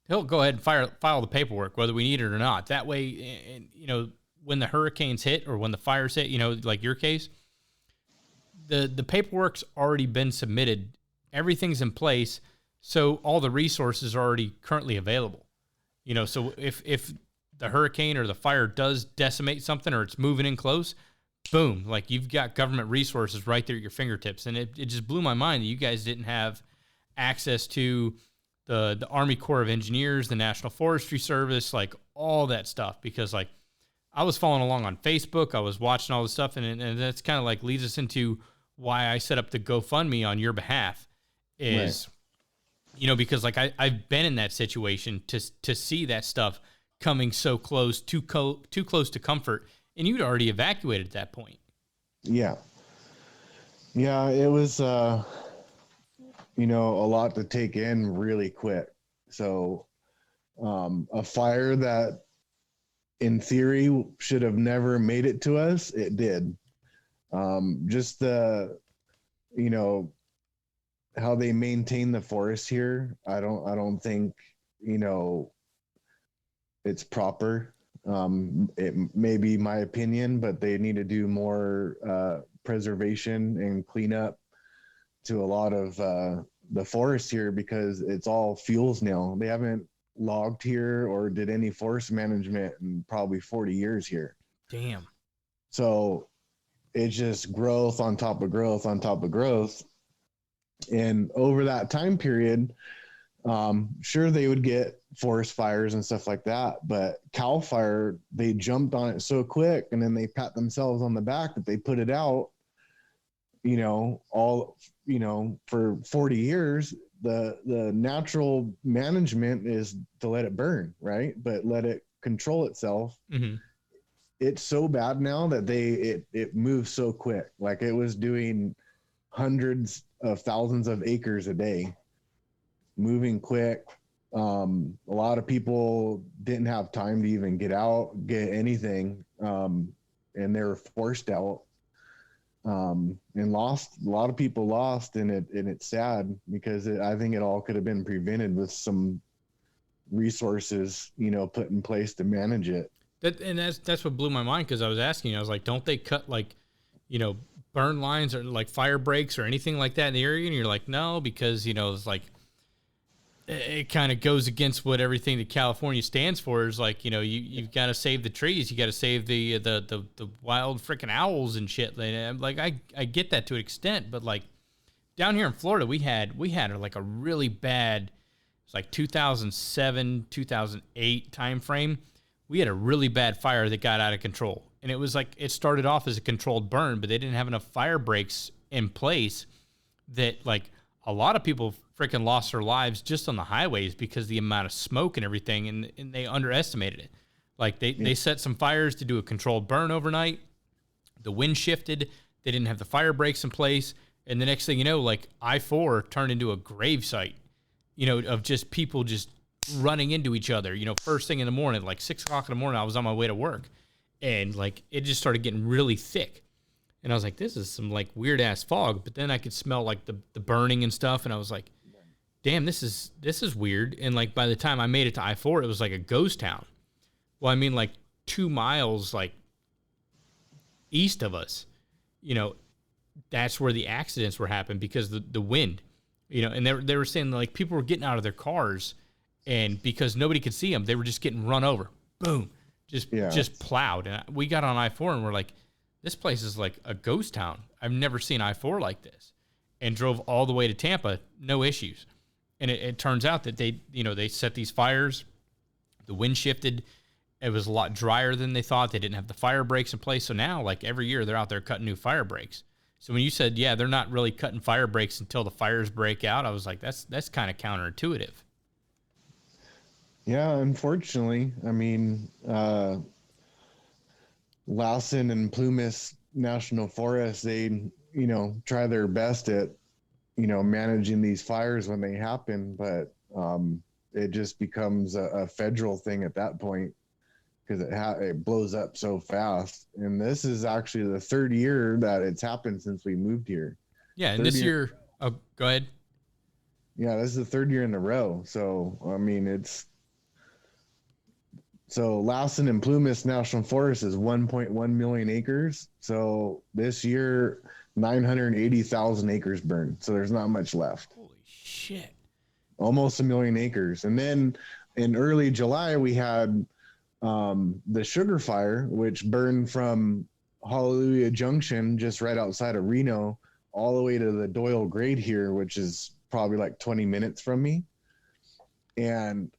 he'll go ahead and file the paperwork, whether we need it or not. That way, when the hurricanes hit or when the fires hit, like your case, the paperwork's already been submitted. Everything's in place. So all the resources are already currently available. So if the hurricane or the fire does decimate something or it's moving in close, boom, like you've got government resources right there at your fingertips. And it just blew my mind that you guys didn't have access to the Army Corps of Engineers, the National Forestry Service, like all that stuff, because like, I was following along on Facebook. I was watching all this stuff, and that's kind of like leads us into why I set up the GoFundMe on your behalf is, because like I've been in that situation to see that stuff coming so close, too close to comfort, and you'd already evacuated at that point. Yeah. Yeah, it was, a lot to take in really quick. So, a fire that, in theory, should have never made it to us, it did. Just the, how they maintain the forest here, I don't think, it's proper. It may be my opinion, but they need to do more preservation and cleanup to a lot of the forest here, because it's all fuels now. They haven't logged here or did any forest management in probably 40 years here. Damn. So it's just growth on top of growth on top of growth. And over that time period, sure, they would get forest fires and stuff like that, but Cal Fire, they jumped on it so quick, and then they pat themselves on the back that they put it out, for 40 years. The natural management is to let it burn, right? But let it control itself. Mm-hmm. It's so bad now that it moves so quick. Like it was doing hundreds of thousands of acres a day, moving quick. A lot of people didn't have time to even get out, get anything. And they were forced out. And lost, a lot of people lost, and it's sad, because I think it all could have been prevented with some resources, put in place to manage it. That's what blew my mind, because I was asking, I was like, don't they cut like, burn lines or like fire breaks or anything like that in the area? And you're like, no, because, it's like it kind of goes against what everything that California stands for is like, you've got to save the trees. You got to save the wild freaking owls and shit. Like, I get that to an extent, but like down here in Florida, we had like a really bad, it's like 2007, 2008 time frame. We had a really bad fire that got out of control. And it was like, it started off as a controlled burn, but they didn't have enough fire breaks in place that like a lot of people freaking lost their lives just on the highways because of the amount of smoke and everything, and they underestimated it. Like they set some fires to do a controlled burn overnight. The wind shifted. They didn't have the fire breaks in place. And the next thing you know, like I-4 turned into a grave site, of just people just running into each other, first thing in the morning, like 6 o'clock in the morning, I was on my way to work, and like it just started getting really thick. And I was like, this is some like weird ass fog. But then I could smell like the burning and stuff. And I was like, damn, this is weird. And like by the time I made it to I-4, it was like a ghost town. Well, I mean, like 2 miles like east of us, that's where the accidents were happening because the wind, and they were saying like people were getting out of their cars, and because nobody could see them, they were just getting run over. Boom. Just plowed. And we got on I-4 and we're like, this place is like a ghost town. I've never seen I-4 like this. And drove all the way to Tampa, no issues. And it turns out that they set these fires. The wind shifted. It was a lot drier than they thought. They didn't have the fire breaks in place. So now, like every year, they're out there cutting new fire breaks. So when you said, yeah, they're not really cutting fire breaks until the fires break out, I was like, that's kind of counterintuitive. Yeah, unfortunately. I mean, Lassen and Plumas National Forest, they, try their best at, managing these fires when they happen, but it just becomes a federal thing at that point because it blows up so fast. And this is actually the third year that it's happened since we moved here. Yeah, and this year, oh, go ahead. Yeah, this is the third year in a row. So, I mean, So Lassen and Plumas National Forest is 1.1 million acres. So this year, 980,000 acres burned. So there's not much left. Holy shit. Almost 1 million acres. And then in early July, we had the Sugar Fire, which burned from Hallelujah Junction, just right outside of Reno, all the way to the Doyle Grade here, which is probably like 20 minutes from me. And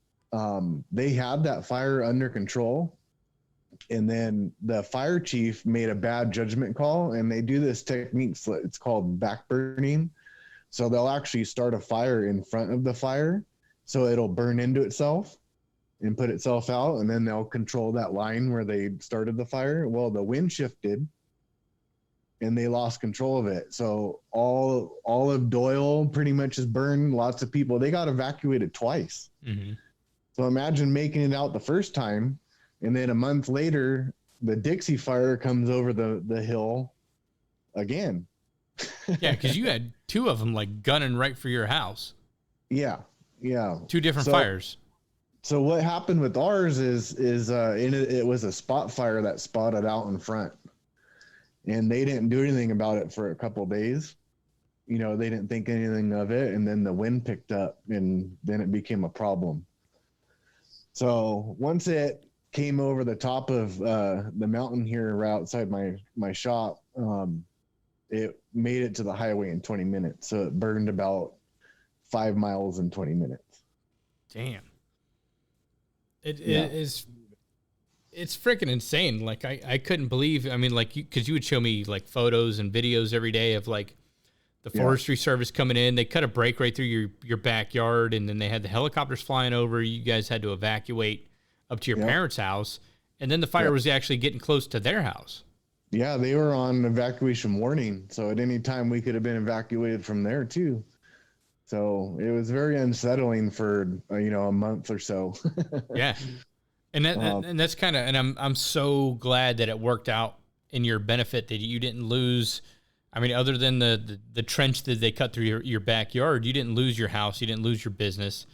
they had that fire under control, and then the fire chief made a bad judgment call, and they do this technique. It's called backburning. So they'll actually start a fire in front of the fire, so it'll burn into itself and put itself out, and then they'll control that line where they started the fire. Well, the wind shifted, and they lost control of it. So all of Doyle pretty much is burned. Lots of people, they got evacuated twice. Mm-hmm. So imagine making it out the first time, and then a month later, the Dixie Fire comes over the hill again. Yeah, because you had two of them like gunning right for your house. Yeah. Two different fires. So what happened with ours is it was a spot fire that spotted out in front, and they didn't do anything about it for a couple of days. They didn't think anything of it, and then the wind picked up, and then it became a problem. So once it came over the top of the mountain here right outside my shop, it made it to the highway in 20 minutes. So it burned about 5 miles in 20 minutes. Damn. It is, it's freaking insane. Like I couldn't believe, I mean, like because you would show me like photos and videos every day of like the forestry service coming in. They cut a break right through your backyard, and then they had the helicopters flying over. You guys had to evacuate up to your parents' house, and then the fire was actually getting close to their house. Yeah, they were on evacuation warning, so at any time we could have been evacuated from there too. So it was very unsettling for a month or so. Yeah, and that's kind of, and I'm so glad that it worked out in your benefit, that you didn't lose. I mean, other than the trench that they cut through your backyard, you didn't lose your house, you didn't lose your business.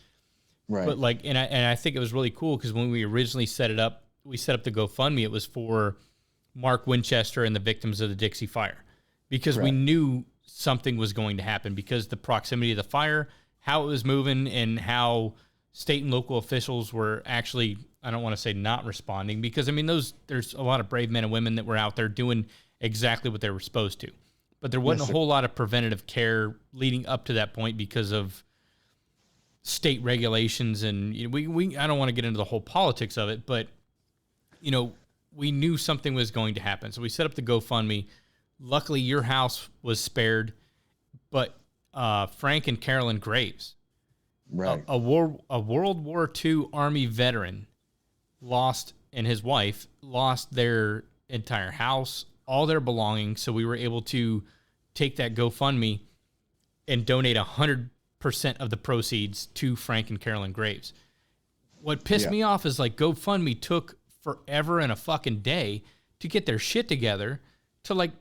Right. But like, and I think it was really cool because when we originally set up the GoFundMe, it was for Mark Winchester and the victims of the Dixie Fire, because we knew something was going to happen because the proximity of the fire, how it was moving and how state and local officials were actually, I don't want to say not responding, because I mean, there's a lot of brave men and women that were out there doing exactly what they were supposed to, but there wasn't a whole lot of preventative care leading up to that point because of state regulations. And I don't want to get into the whole politics of it, but we knew something was going to happen. So we set up the GoFundMe. Luckily your house was spared, but Frank and Carolyn Graves, right, a World War II Army veteran, and his wife lost their entire house, all their belongings. So we were able to take that GoFundMe and donate 100% of the proceeds to Frank and Carolyn Graves. What pissed me off is like GoFundMe took forever and a fucking day to get their shit together to like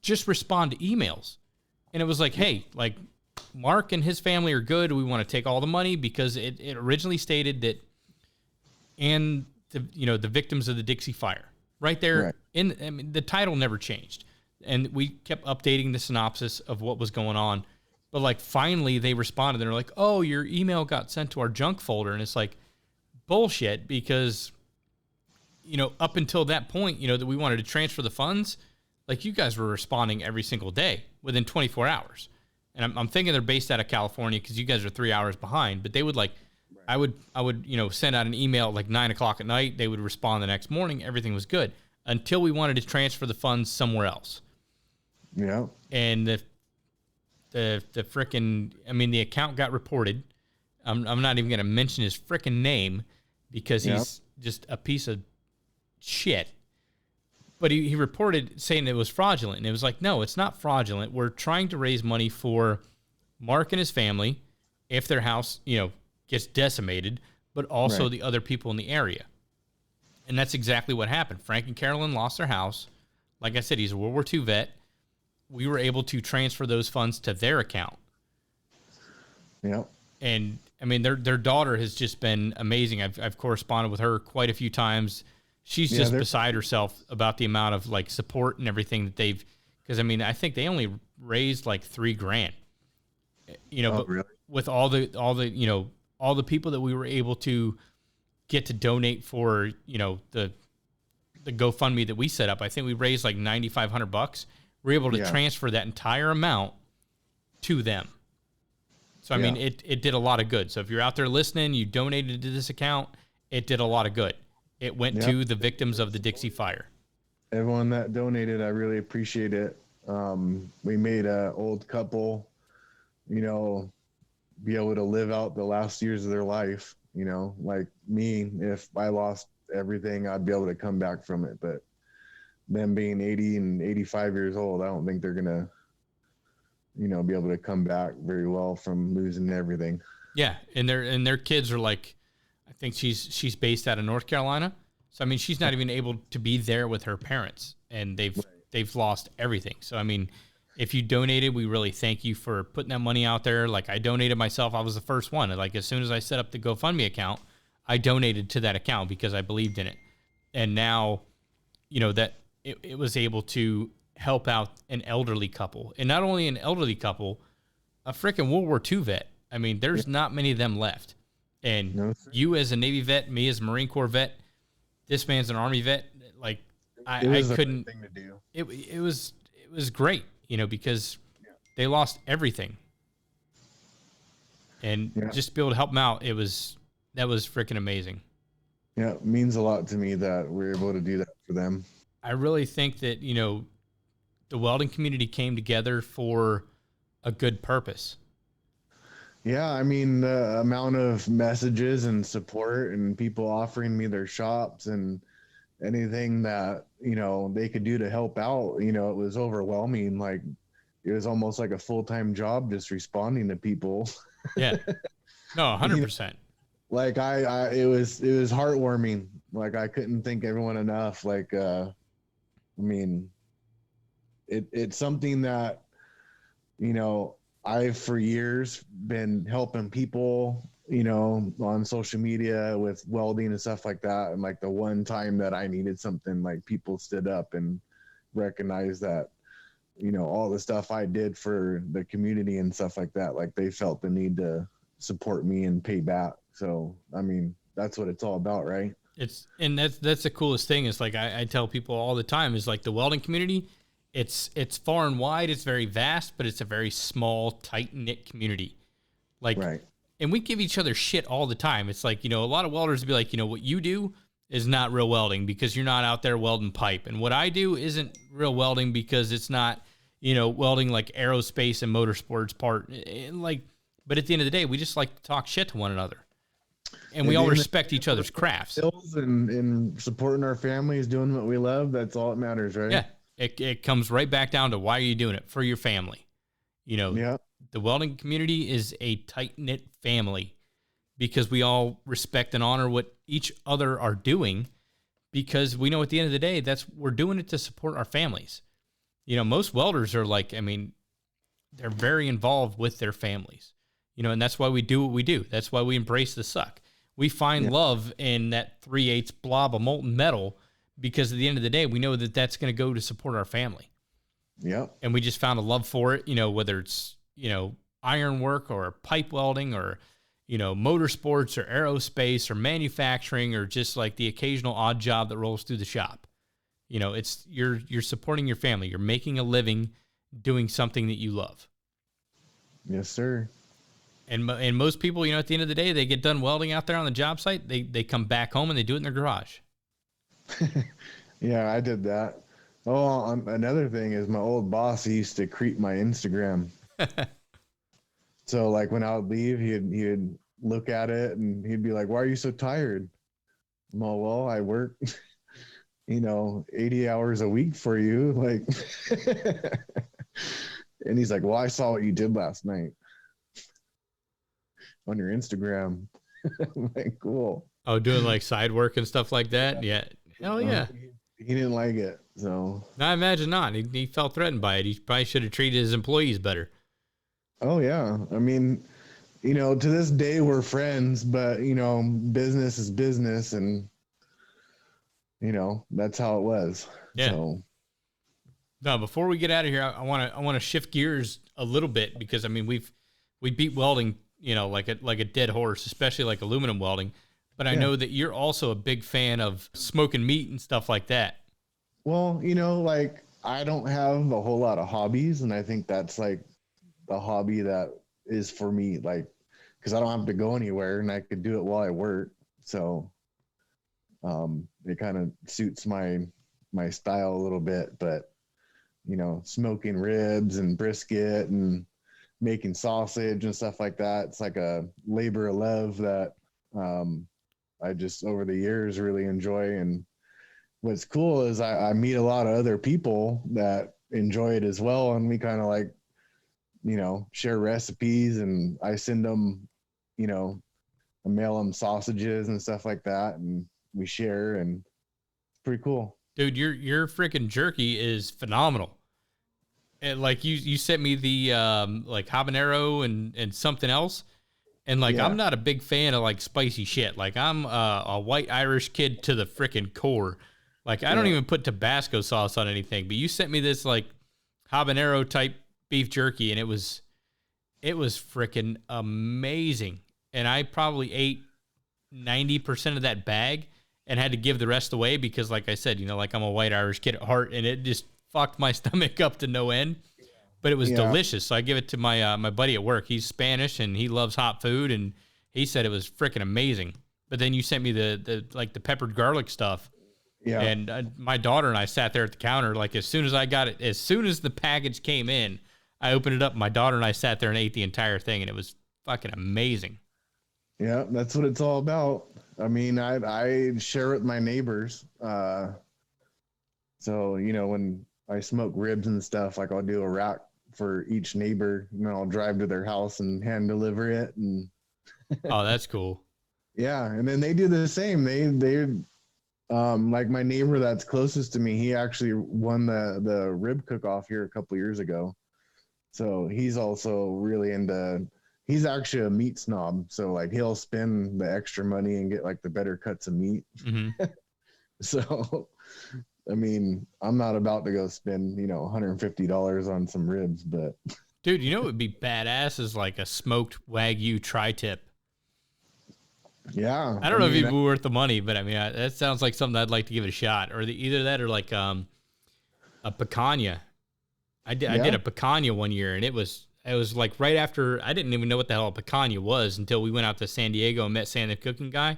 just respond to emails. And it was like, hey, like Mark and his family are good. We want to take all the money, because it originally stated that, and the victims of the Dixie Fire right there. Right. I mean, the title never changed, and we kept updating the synopsis of what was going on. But like finally they responded. They're like, oh, your email got sent to our junk folder. And it's like bullshit, because up until that point, that we wanted to transfer the funds, like you guys were responding every single day within 24 hours. And I'm thinking they're based out of California, because you guys are 3 hours behind, but they would like, I would send out an email at like 9:00 at night. They would respond the next morning. Everything was good until we wanted to transfer the funds somewhere else. Yeah. And the frickin', I mean, the account got reported. I'm not even going to mention his frickin' name, because he's just a piece of shit. But he reported saying it was fraudulent. And it was like, no, it's not fraudulent. We're trying to raise money for Mark and his family if their house, gets decimated, but also the other people in the area. And that's exactly what happened. Frank and Carolyn lost their house. Like I said, he's a World War II vet. We were able to transfer those funds to their account. Yeah. And I mean, their daughter has just been amazing. I've corresponded with her quite a few times. She's just beside herself about the amount of like support and everything that they've, because I mean, I think they only raised like $3,000, but really? With all the people that we were able to get to donate for, the GoFundMe that we set up, I think we raised like $9,500. We're able to transfer that entire amount to them. So, I mean, it did a lot of good. So if you're out there listening, you donated to this account, it did a lot of good. It went to the victims of the Dixie Fire. Everyone that donated, I really appreciate it. We made an old couple, be able to live out the last years of their life. Like me, if I lost everything, I'd be able to come back from it. But them being 80 and 85 years old, I don't think they're going to, be able to come back very well from losing everything. Yeah. And their kids are like, I think she's based out of North Carolina. So, I mean, she's not even able to be there with her parents, and they've lost everything. So, I mean, if you donated, we really thank you for putting that money out there. Like I donated myself. I was the first one. Like as soon as I set up the GoFundMe account, I donated to that account because I believed in it. And now, that it was able to help out an elderly couple, and not only an elderly couple, a freaking World War II vet. I mean, there's not many of them left. And you as a Navy vet, me as a Marine Corps vet, this man's an Army vet. Like I couldn't. Thing to do. It was great, because they lost everything, and just to be able to help them out, that was freaking amazing. Yeah, it means a lot to me that we're able to do that for them. I really think that the welding community came together for a good purpose. Yeah, I mean, the amount of messages and support and people offering me their shops and anything that, they could do to help out, it was overwhelming. Like it was almost like a full-time job just responding to people. Yeah. No, 100%. Like it was heartwarming. Like I couldn't thank everyone enough. Like, I mean, it's something that, I've for years been helping people, on social media with welding and stuff like that. And like the one time that I needed something, like people stood up and recognized that all the stuff I did for the community and stuff like that. Like they felt the need to support me and pay back. So, I mean, that's what it's all about, right? And that's the coolest thing is like, I tell people all the time is like the welding community, it's far and wide. It's very vast, but it's a very small, tight knit community. Like, right. And we give each other shit all the time. It's like, a lot of welders be like, what you do is not real welding because you're not out there welding pipe. And what I do isn't real welding because it's not, welding like aerospace and motorsports part. And like, but at the end of the day, we just like to talk shit to one another. And we all respect each other's crafts. And supporting our families, doing what we love, that's all that matters, right? Yeah. It comes right back down to why are you doing it? For your family. Yeah. The welding community is a tight-knit family because we all respect and honor what each other are doing because we know at the end of the day, we're doing it to support our families. Most welders are like, they're very involved with their families, and that's why we do what we do. That's why we embrace the suck. We find love in that 3/8 blob of molten metal because at the end of the day, we know that that's going to go to support our family. Yeah. And we just found a love for it, whether it's, iron work or pipe welding or, motorsports or aerospace or manufacturing or just like the occasional odd job that rolls through the shop. It's you're supporting your family. You're making a living doing something that you love. Yes, sir. And most people, at the end of the day, they get done welding out there on the job site. They come back home and they do it in their garage. Yeah, I did that. Oh, another thing is my old boss, he used to creep my Instagram. So like when I would leave, he'd look at it and he'd be like, "Why are you so tired?" I'm all, "Well, I work, 80 hours a week for you." Like, and he's like, "Well, I saw what you did last night on your Instagram." I'm like, cool. Oh, doing like side work and stuff like that? Yeah. Hell yeah. He didn't like it, so. No, I imagine not. He felt threatened by it. He probably should have treated his employees better. Oh, yeah. I mean, to this day we're friends, but, business is business and, that's how it was. Yeah. So. No, before we get out of here, I want to shift gears a little bit because we beat welding, like a dead horse, especially like aluminum welding. But I know that you're also a big fan of smoking meat and stuff like that. Well, like I don't have a whole lot of hobbies, and I think that's like the hobby that is for me, like, because I don't have to go anywhere and I could do it while I work. So it kind of suits my style a little bit, but smoking ribs and brisket and making sausage and stuff like that, it's like a labor of love that I just over the years really enjoy. And what's cool is I meet a lot of other people that enjoy it as well, and we kind of like share recipes, and I send them I mail them sausages and stuff like that, and we share, and it's pretty cool. Dude, your freaking jerky is phenomenal. And like you sent me the like habanero and something else. And like, I'm not a big fan of like spicy shit. Like I'm a white Irish kid to the freaking core. Like I don't even put Tabasco sauce on anything, but you sent me this like habanero type beef jerky and it was freaking amazing. And I probably ate 90% of that bag and had to give the rest away because like I said, like I'm a white Irish kid at heart and it just fucked my stomach up to no end. But it was delicious. So I give it to my my buddy at work. He's Spanish and he loves hot food, and he said it was freaking amazing. But then you sent me the peppered garlic stuff. Yeah. And my daughter and I sat there at the counter. Like as soon as I got it, as soon as the package came in, I opened it up. My daughter and I sat there and ate the entire thing, and it was fucking amazing. Yeah, that's what it's all about. I mean, I share with my neighbors. So when I smoke ribs and stuff, like I'll do a rack for each neighbor, and then I'll drive to their house and hand deliver it. And oh, that's cool. Yeah, and then they do the same. They like my neighbor that's closest to me, he actually won the rib cook-off here a couple years ago. So he's also really into. He's actually a meat snob, so like he'll spend the extra money and get like the better cuts of meat. Mm-hmm. So I mean, I'm not about to go spend, $150 on some ribs, but Dude, you know what would be badass is like a smoked Wagyu tri-tip. yeah. I don't know if it'd be worth the money, but I mean, that sounds like something I'd like to give it a shot. Or either that or like a picanha. I did a picanha one year, and it was like right after, I didn't even know what the hell a picanha was until we went out to San Diego and met Sam the cooking guy,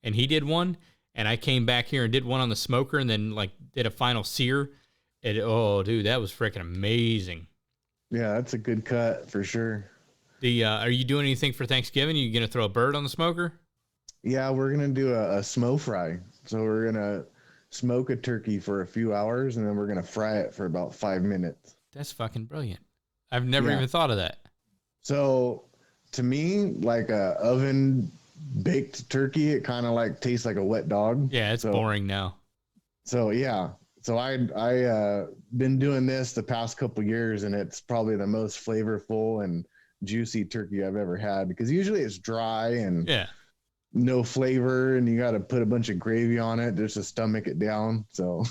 and he did one, and I came back here and did one on the smoker and then like did a final sear. And oh, dude, that was freaking amazing. Yeah, that's a good cut for sure. Are you doing anything for Thanksgiving? You gonna throw a bird on the smoker? Yeah, we're gonna do a smo fry. So we're gonna smoke a turkey for a few hours, and then we're gonna fry it for about 5 minutes. That's fucking brilliant. I've never even thought of that. So to me, like a oven baked turkey, it kind of like tastes like a wet dog. Yeah, it's boring now. So yeah. So I been doing this the past couple years, and it's probably the most flavorful and juicy turkey I've ever had, because usually it's dry and no flavor, and you got to put a bunch of gravy on it just to stomach it down. So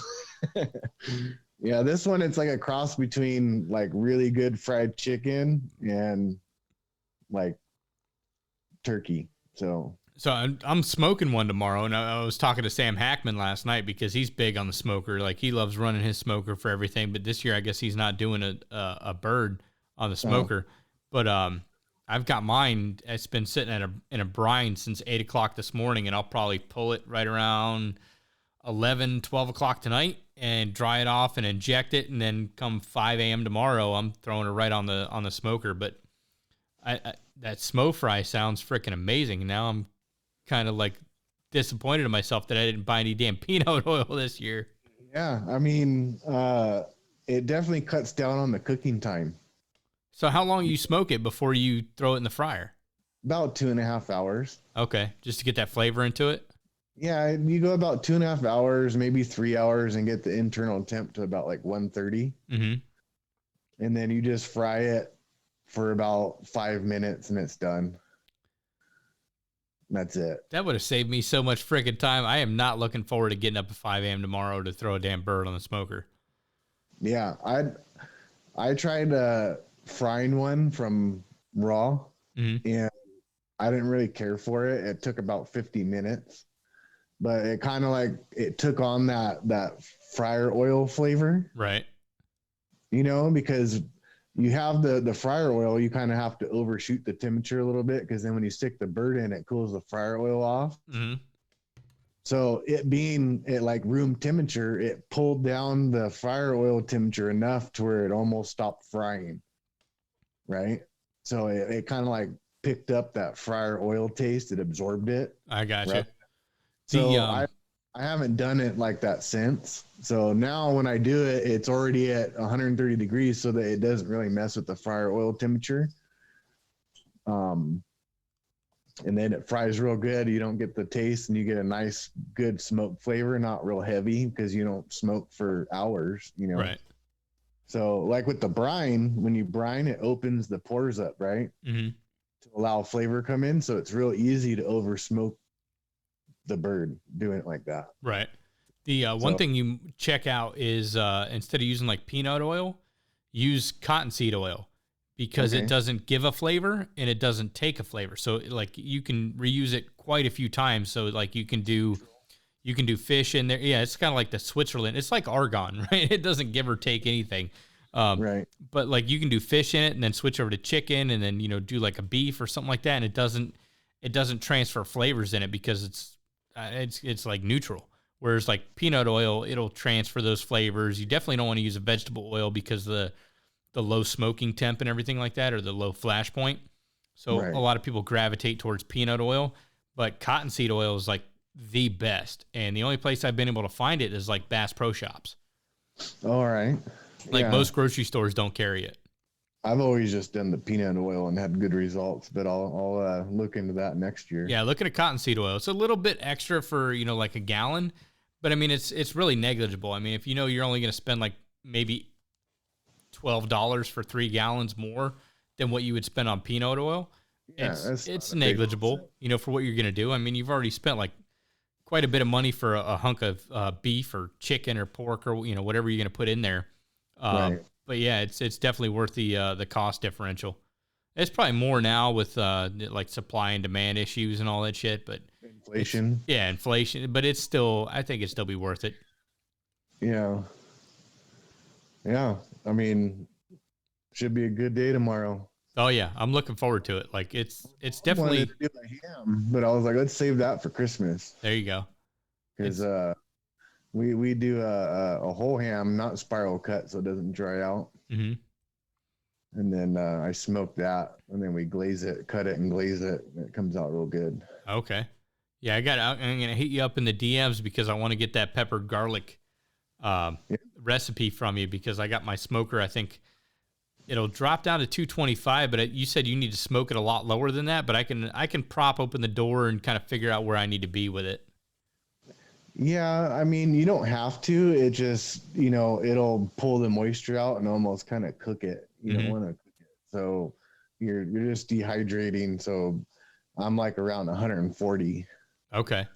yeah, this one, it's like a cross between like really good fried chicken and like turkey. So I'm smoking one tomorrow, and I was talking to Sam Hackman last night because he's big on the smoker. Like, he loves running his smoker for everything, but this year I guess he's not doing a bird on the smoker. But I've got mine. It's been sitting in a brine since 8 o'clock this morning, and I'll probably pull it right around 11, 12 o'clock tonight and dry it off and inject it, and then come 5 a.m. tomorrow, I'm throwing it right on the smoker. But that smo fry sounds freaking amazing. Now I'm kind of like disappointed in myself that I didn't buy any damn peanut oil this year. Yeah, I mean, it definitely cuts down on the cooking time. So how long you smoke it before you throw it in the fryer? About 2.5 hours. Okay, just to get that flavor into it? Yeah, you go about 2.5 hours, maybe 3 hours, and get the internal temp to about like 130. Mm-hmm. And then you just fry it for about 5 minutes, and it's done. That's it. That would have saved me so much freaking time. I am not looking forward to getting up at 5 a.m. tomorrow to throw a damn bird on the smoker. Yeah, I tried frying one from raw, and I didn't really care for it. It took about 50 minutes, but it kind of like it took on that fryer oil flavor, right? Because you have the fryer oil, you kind of have to overshoot the temperature a little bit, because then when you stick the bird in, it cools the fryer oil off. Mm-hmm. So it being at like room temperature, it pulled down the fryer oil temperature enough to where it almost stopped frying. Right. So it kind of like picked up that fryer oil taste. It absorbed it. I got you. Right? So I haven't done it like that since. So now when I do it, it's already at 130 degrees so that it doesn't really mess with the fryer oil temperature. And then it fries real good. You don't get the taste, and you get a nice, good smoke flavor, not real heavy, because you don't smoke for hours, Right. So like with the brine, when you brine, it opens the pores up, right? Mm-hmm. To allow flavor to come in. So it's real easy to over smoke the bird doing it like that. Right. The one thing you check out is instead of using like peanut oil, use cottonseed oil, because it doesn't give a flavor and it doesn't take a flavor. So like you can reuse it quite a few times. So like you can do fish in there. Yeah, it's kind of like the Switzerland. It's like argon, right? It doesn't give or take anything. Right. But like you can do fish in it and then switch over to chicken, and then do like a beef or something like that, and it doesn't transfer flavors in it because it's like neutral. Whereas like peanut oil, it'll transfer those flavors. You definitely don't want to use a vegetable oil because the low smoking temp and everything like that, or the low flash point. So a lot of people gravitate towards peanut oil, but cottonseed oil is like the best. And the only place I've been able to find it is like Bass Pro Shops. All right. Like most grocery stores don't carry it. I've always just done the peanut oil and had good results, but I'll look into that next year. Yeah, looking at cottonseed oil, it's a little bit extra for like a gallon, but I mean it's really negligible. I mean, if you're only going to spend like maybe $12 for 3 gallons more than what you would spend on peanut oil, it's negligible. For what you're going to do. I mean, you've already spent like quite a bit of money for a hunk of beef or chicken or pork or whatever you're going to put in there. Right. But yeah, it's definitely worth the cost differential. It's probably more now with like supply and demand issues and all that shit. But Inflation. Yeah, inflation. But I think it'd still be worth it. Yeah. Yeah. I mean, should be a good day tomorrow. Oh yeah, I'm looking forward to it. Like it's I definitely. wanted to do a ham, but I was like, let's save that for Christmas. There you go. Because we do a whole ham, not spiral cut, so it doesn't dry out. Mm-hmm. And then I smoke that, and then we glaze it, cut it, and glaze it, and it comes out real good. Okay. Yeah, I'm gonna hit you up in the DMs because I want to get that peppered garlic recipe from you, because I got my smoker. I think it'll drop down to 225, but you said you need to smoke it a lot lower than that. But I can prop open the door and kind of figure out where I need to be with it. Yeah, I mean, you don't have to. It just, it'll pull the moisture out and almost kind of cook it. You don't want to cook it. So you're just dehydrating. So I'm like around 140. Okay.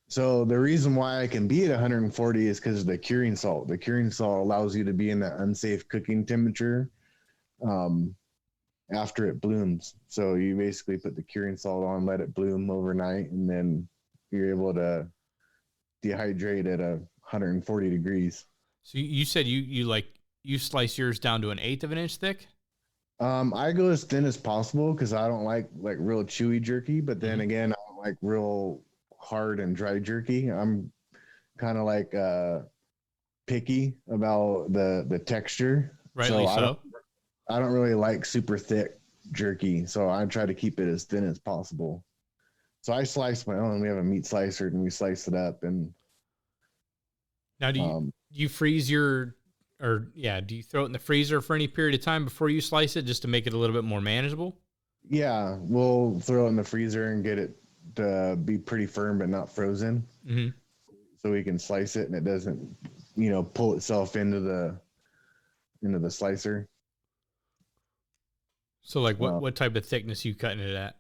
So the reason why I can be at 140 is because of the curing salt. The curing salt allows you to be in that unsafe cooking temperature after it blooms. So you basically put the curing salt on, let it bloom overnight, and then you're able to dehydrate at 140 degrees. So you said you slice yours down to 1/8 of an inch thick? I go as thin as possible because I don't like real chewy jerky, but then again, I don't like real hard and dry jerky. I'm kind of like picky about the texture. Rightly so. I don't really like super thick jerky, so I try to keep it as thin as possible. So I slice my own. We have a meat slicer, and we slice it up. And now, do you freeze do you throw it in the freezer for any period of time before you slice it, just to make it a little bit more manageable? Yeah, we'll throw it in the freezer and get it to be pretty firm but not frozen, so we can slice it and it doesn't, pull itself into the slicer. So, like, what type of thickness you cutting it at?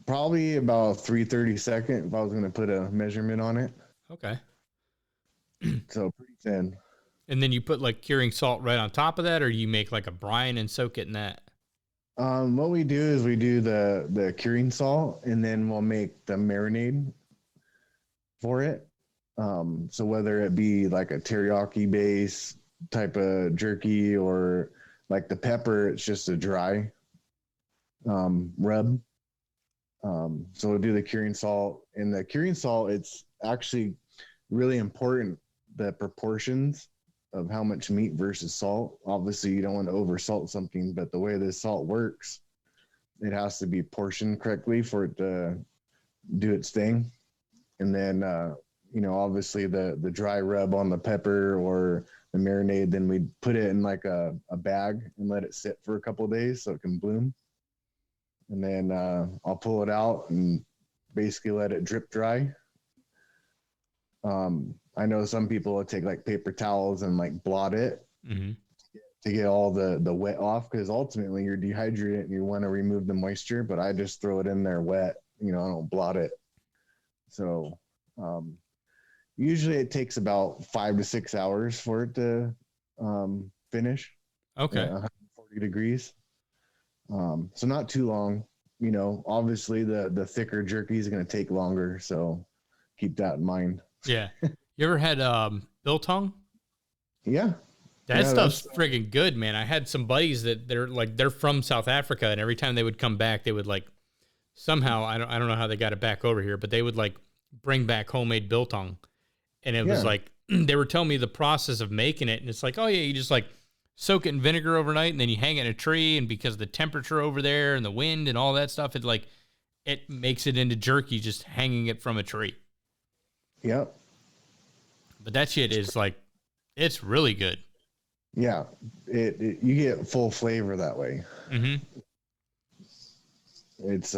Probably about 3/32 if I was going to put a measurement on it. Okay. So pretty thin. And then you put like curing salt right on top of that, or you make like a brine and soak it in that? What we do is we do the curing salt, and then we'll make the marinade for it. So whether it be like a teriyaki base type of jerky, or like the pepper, it's just a dry rub. So we'll do the curing salt, and the curing salt, it's actually really important, the proportions of how much meat versus salt. Obviously you don't want to over salt something, but the way this salt works, it has to be portioned correctly for it to do its thing. And then obviously the dry rub on the pepper or the marinade, then we put it in like a bag and let it sit for a couple of days so it can bloom. And then I'll pull it out and basically let it drip dry. I know some people will take like paper towels and like blot it to get all the wet off, because ultimately you're dehydrated and you want to remove the moisture, but I just throw it in there wet. I don't blot it. So usually it takes about 5 to 6 hours for it to finish. Okay. At 140 degrees. So not too long. Obviously the thicker jerky is going to take longer, so keep that in mind. Yeah. You ever had biltong? Yeah. That stuff's friggin' good, man. I had some buddies that they're from South Africa, and every time they would come back, they would like somehow, I don't know how they got it back over here, but they would like bring back homemade biltong. And it was like they were telling me the process of making it, and it's like, oh yeah, you just like soak it in vinegar overnight, and then you hang it in a tree, and because of the temperature over there and the wind and all that stuff, it makes it into jerky just hanging it from a tree. Yep. But that shit is like, it's really good. Yeah, you get full flavor that way. It's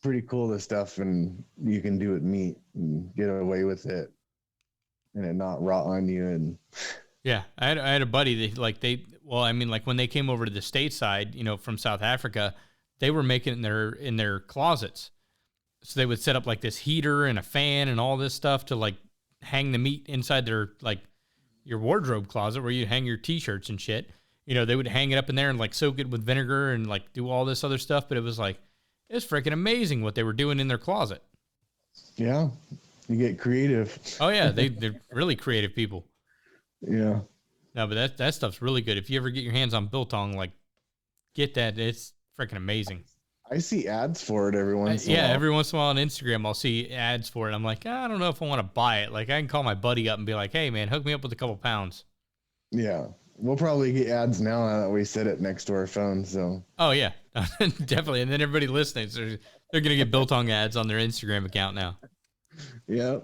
pretty cool, this stuff, and you can do it meat and get away with it, and it not rot on you. And yeah, I had a buddy that when they came over to the stateside, from South Africa, they were making it in their closets. So they would set up like this heater and a fan and all this stuff to like hang the meat inside their like your wardrobe closet where you hang your t-shirts and shit. You know, they would hang it up in there and like soak it with vinegar and like do all this other stuff. But it was like, it's freaking amazing what they were doing in their closet. Yeah. You get creative. Oh yeah. They're really creative people. Yeah. No, but that stuff's really good. If you ever get your hands on biltong, like get that. It's freaking amazing. I see ads for it every once in a while. Yeah, every once in a while on Instagram, I'll see ads for it. I'm like, I don't know if I want to buy it. Like, I can call my buddy up and be like, hey, man, hook me up with a couple pounds. Yeah. We'll probably get ads now that we set it next to our phone. So. Oh, yeah, definitely. And then everybody listening, so they're going to get biltong ads on their Instagram account now. Yeah.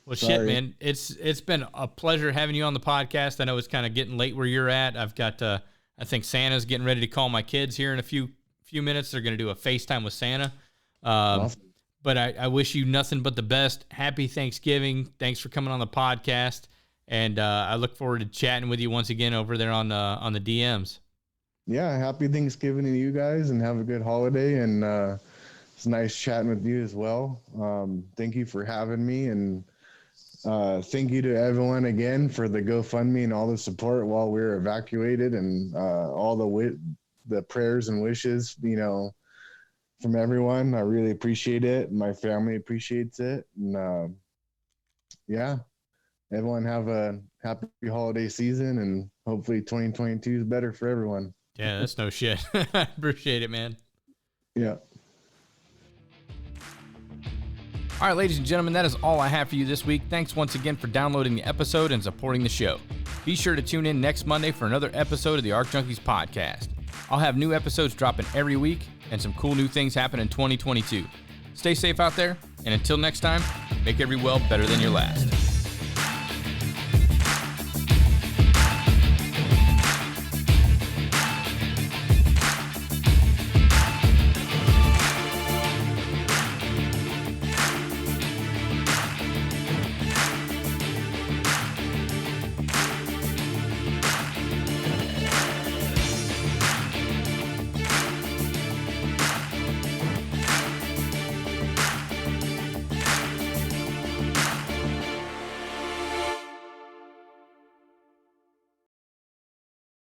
Well, shit, man. It's been a pleasure having you on the podcast. I know it's kind of getting late where you're at. I've got, I think Santa's getting ready to call my kids here in a few minutes. They're going to do a FaceTime with Santa. Awesome. But I wish you nothing but the best. Happy Thanksgiving. Thanks for coming on the podcast. And I look forward to chatting with you once again over there on the DMs. Yeah. Happy Thanksgiving to you guys and have a good holiday. And it's nice chatting with you as well. Thank you for having me. And thank you to everyone again for the GoFundMe and all the support while we were evacuated and all the prayers and wishes, you know, from everyone. I really appreciate it. My family appreciates it. And yeah, everyone have a happy holiday season and hopefully 2022 is better for everyone. Yeah, that's no shit. I appreciate it, man. Yeah. All right, ladies and gentlemen, that is all I have for you this week. Thanks once again for downloading the episode and supporting the show. Be sure to tune in next Monday for another episode of the ARC Junkies Podcast. I'll have new episodes dropping every week and some cool new things happen in 2022. Stay safe out there, and until next time, make every weld better than your last.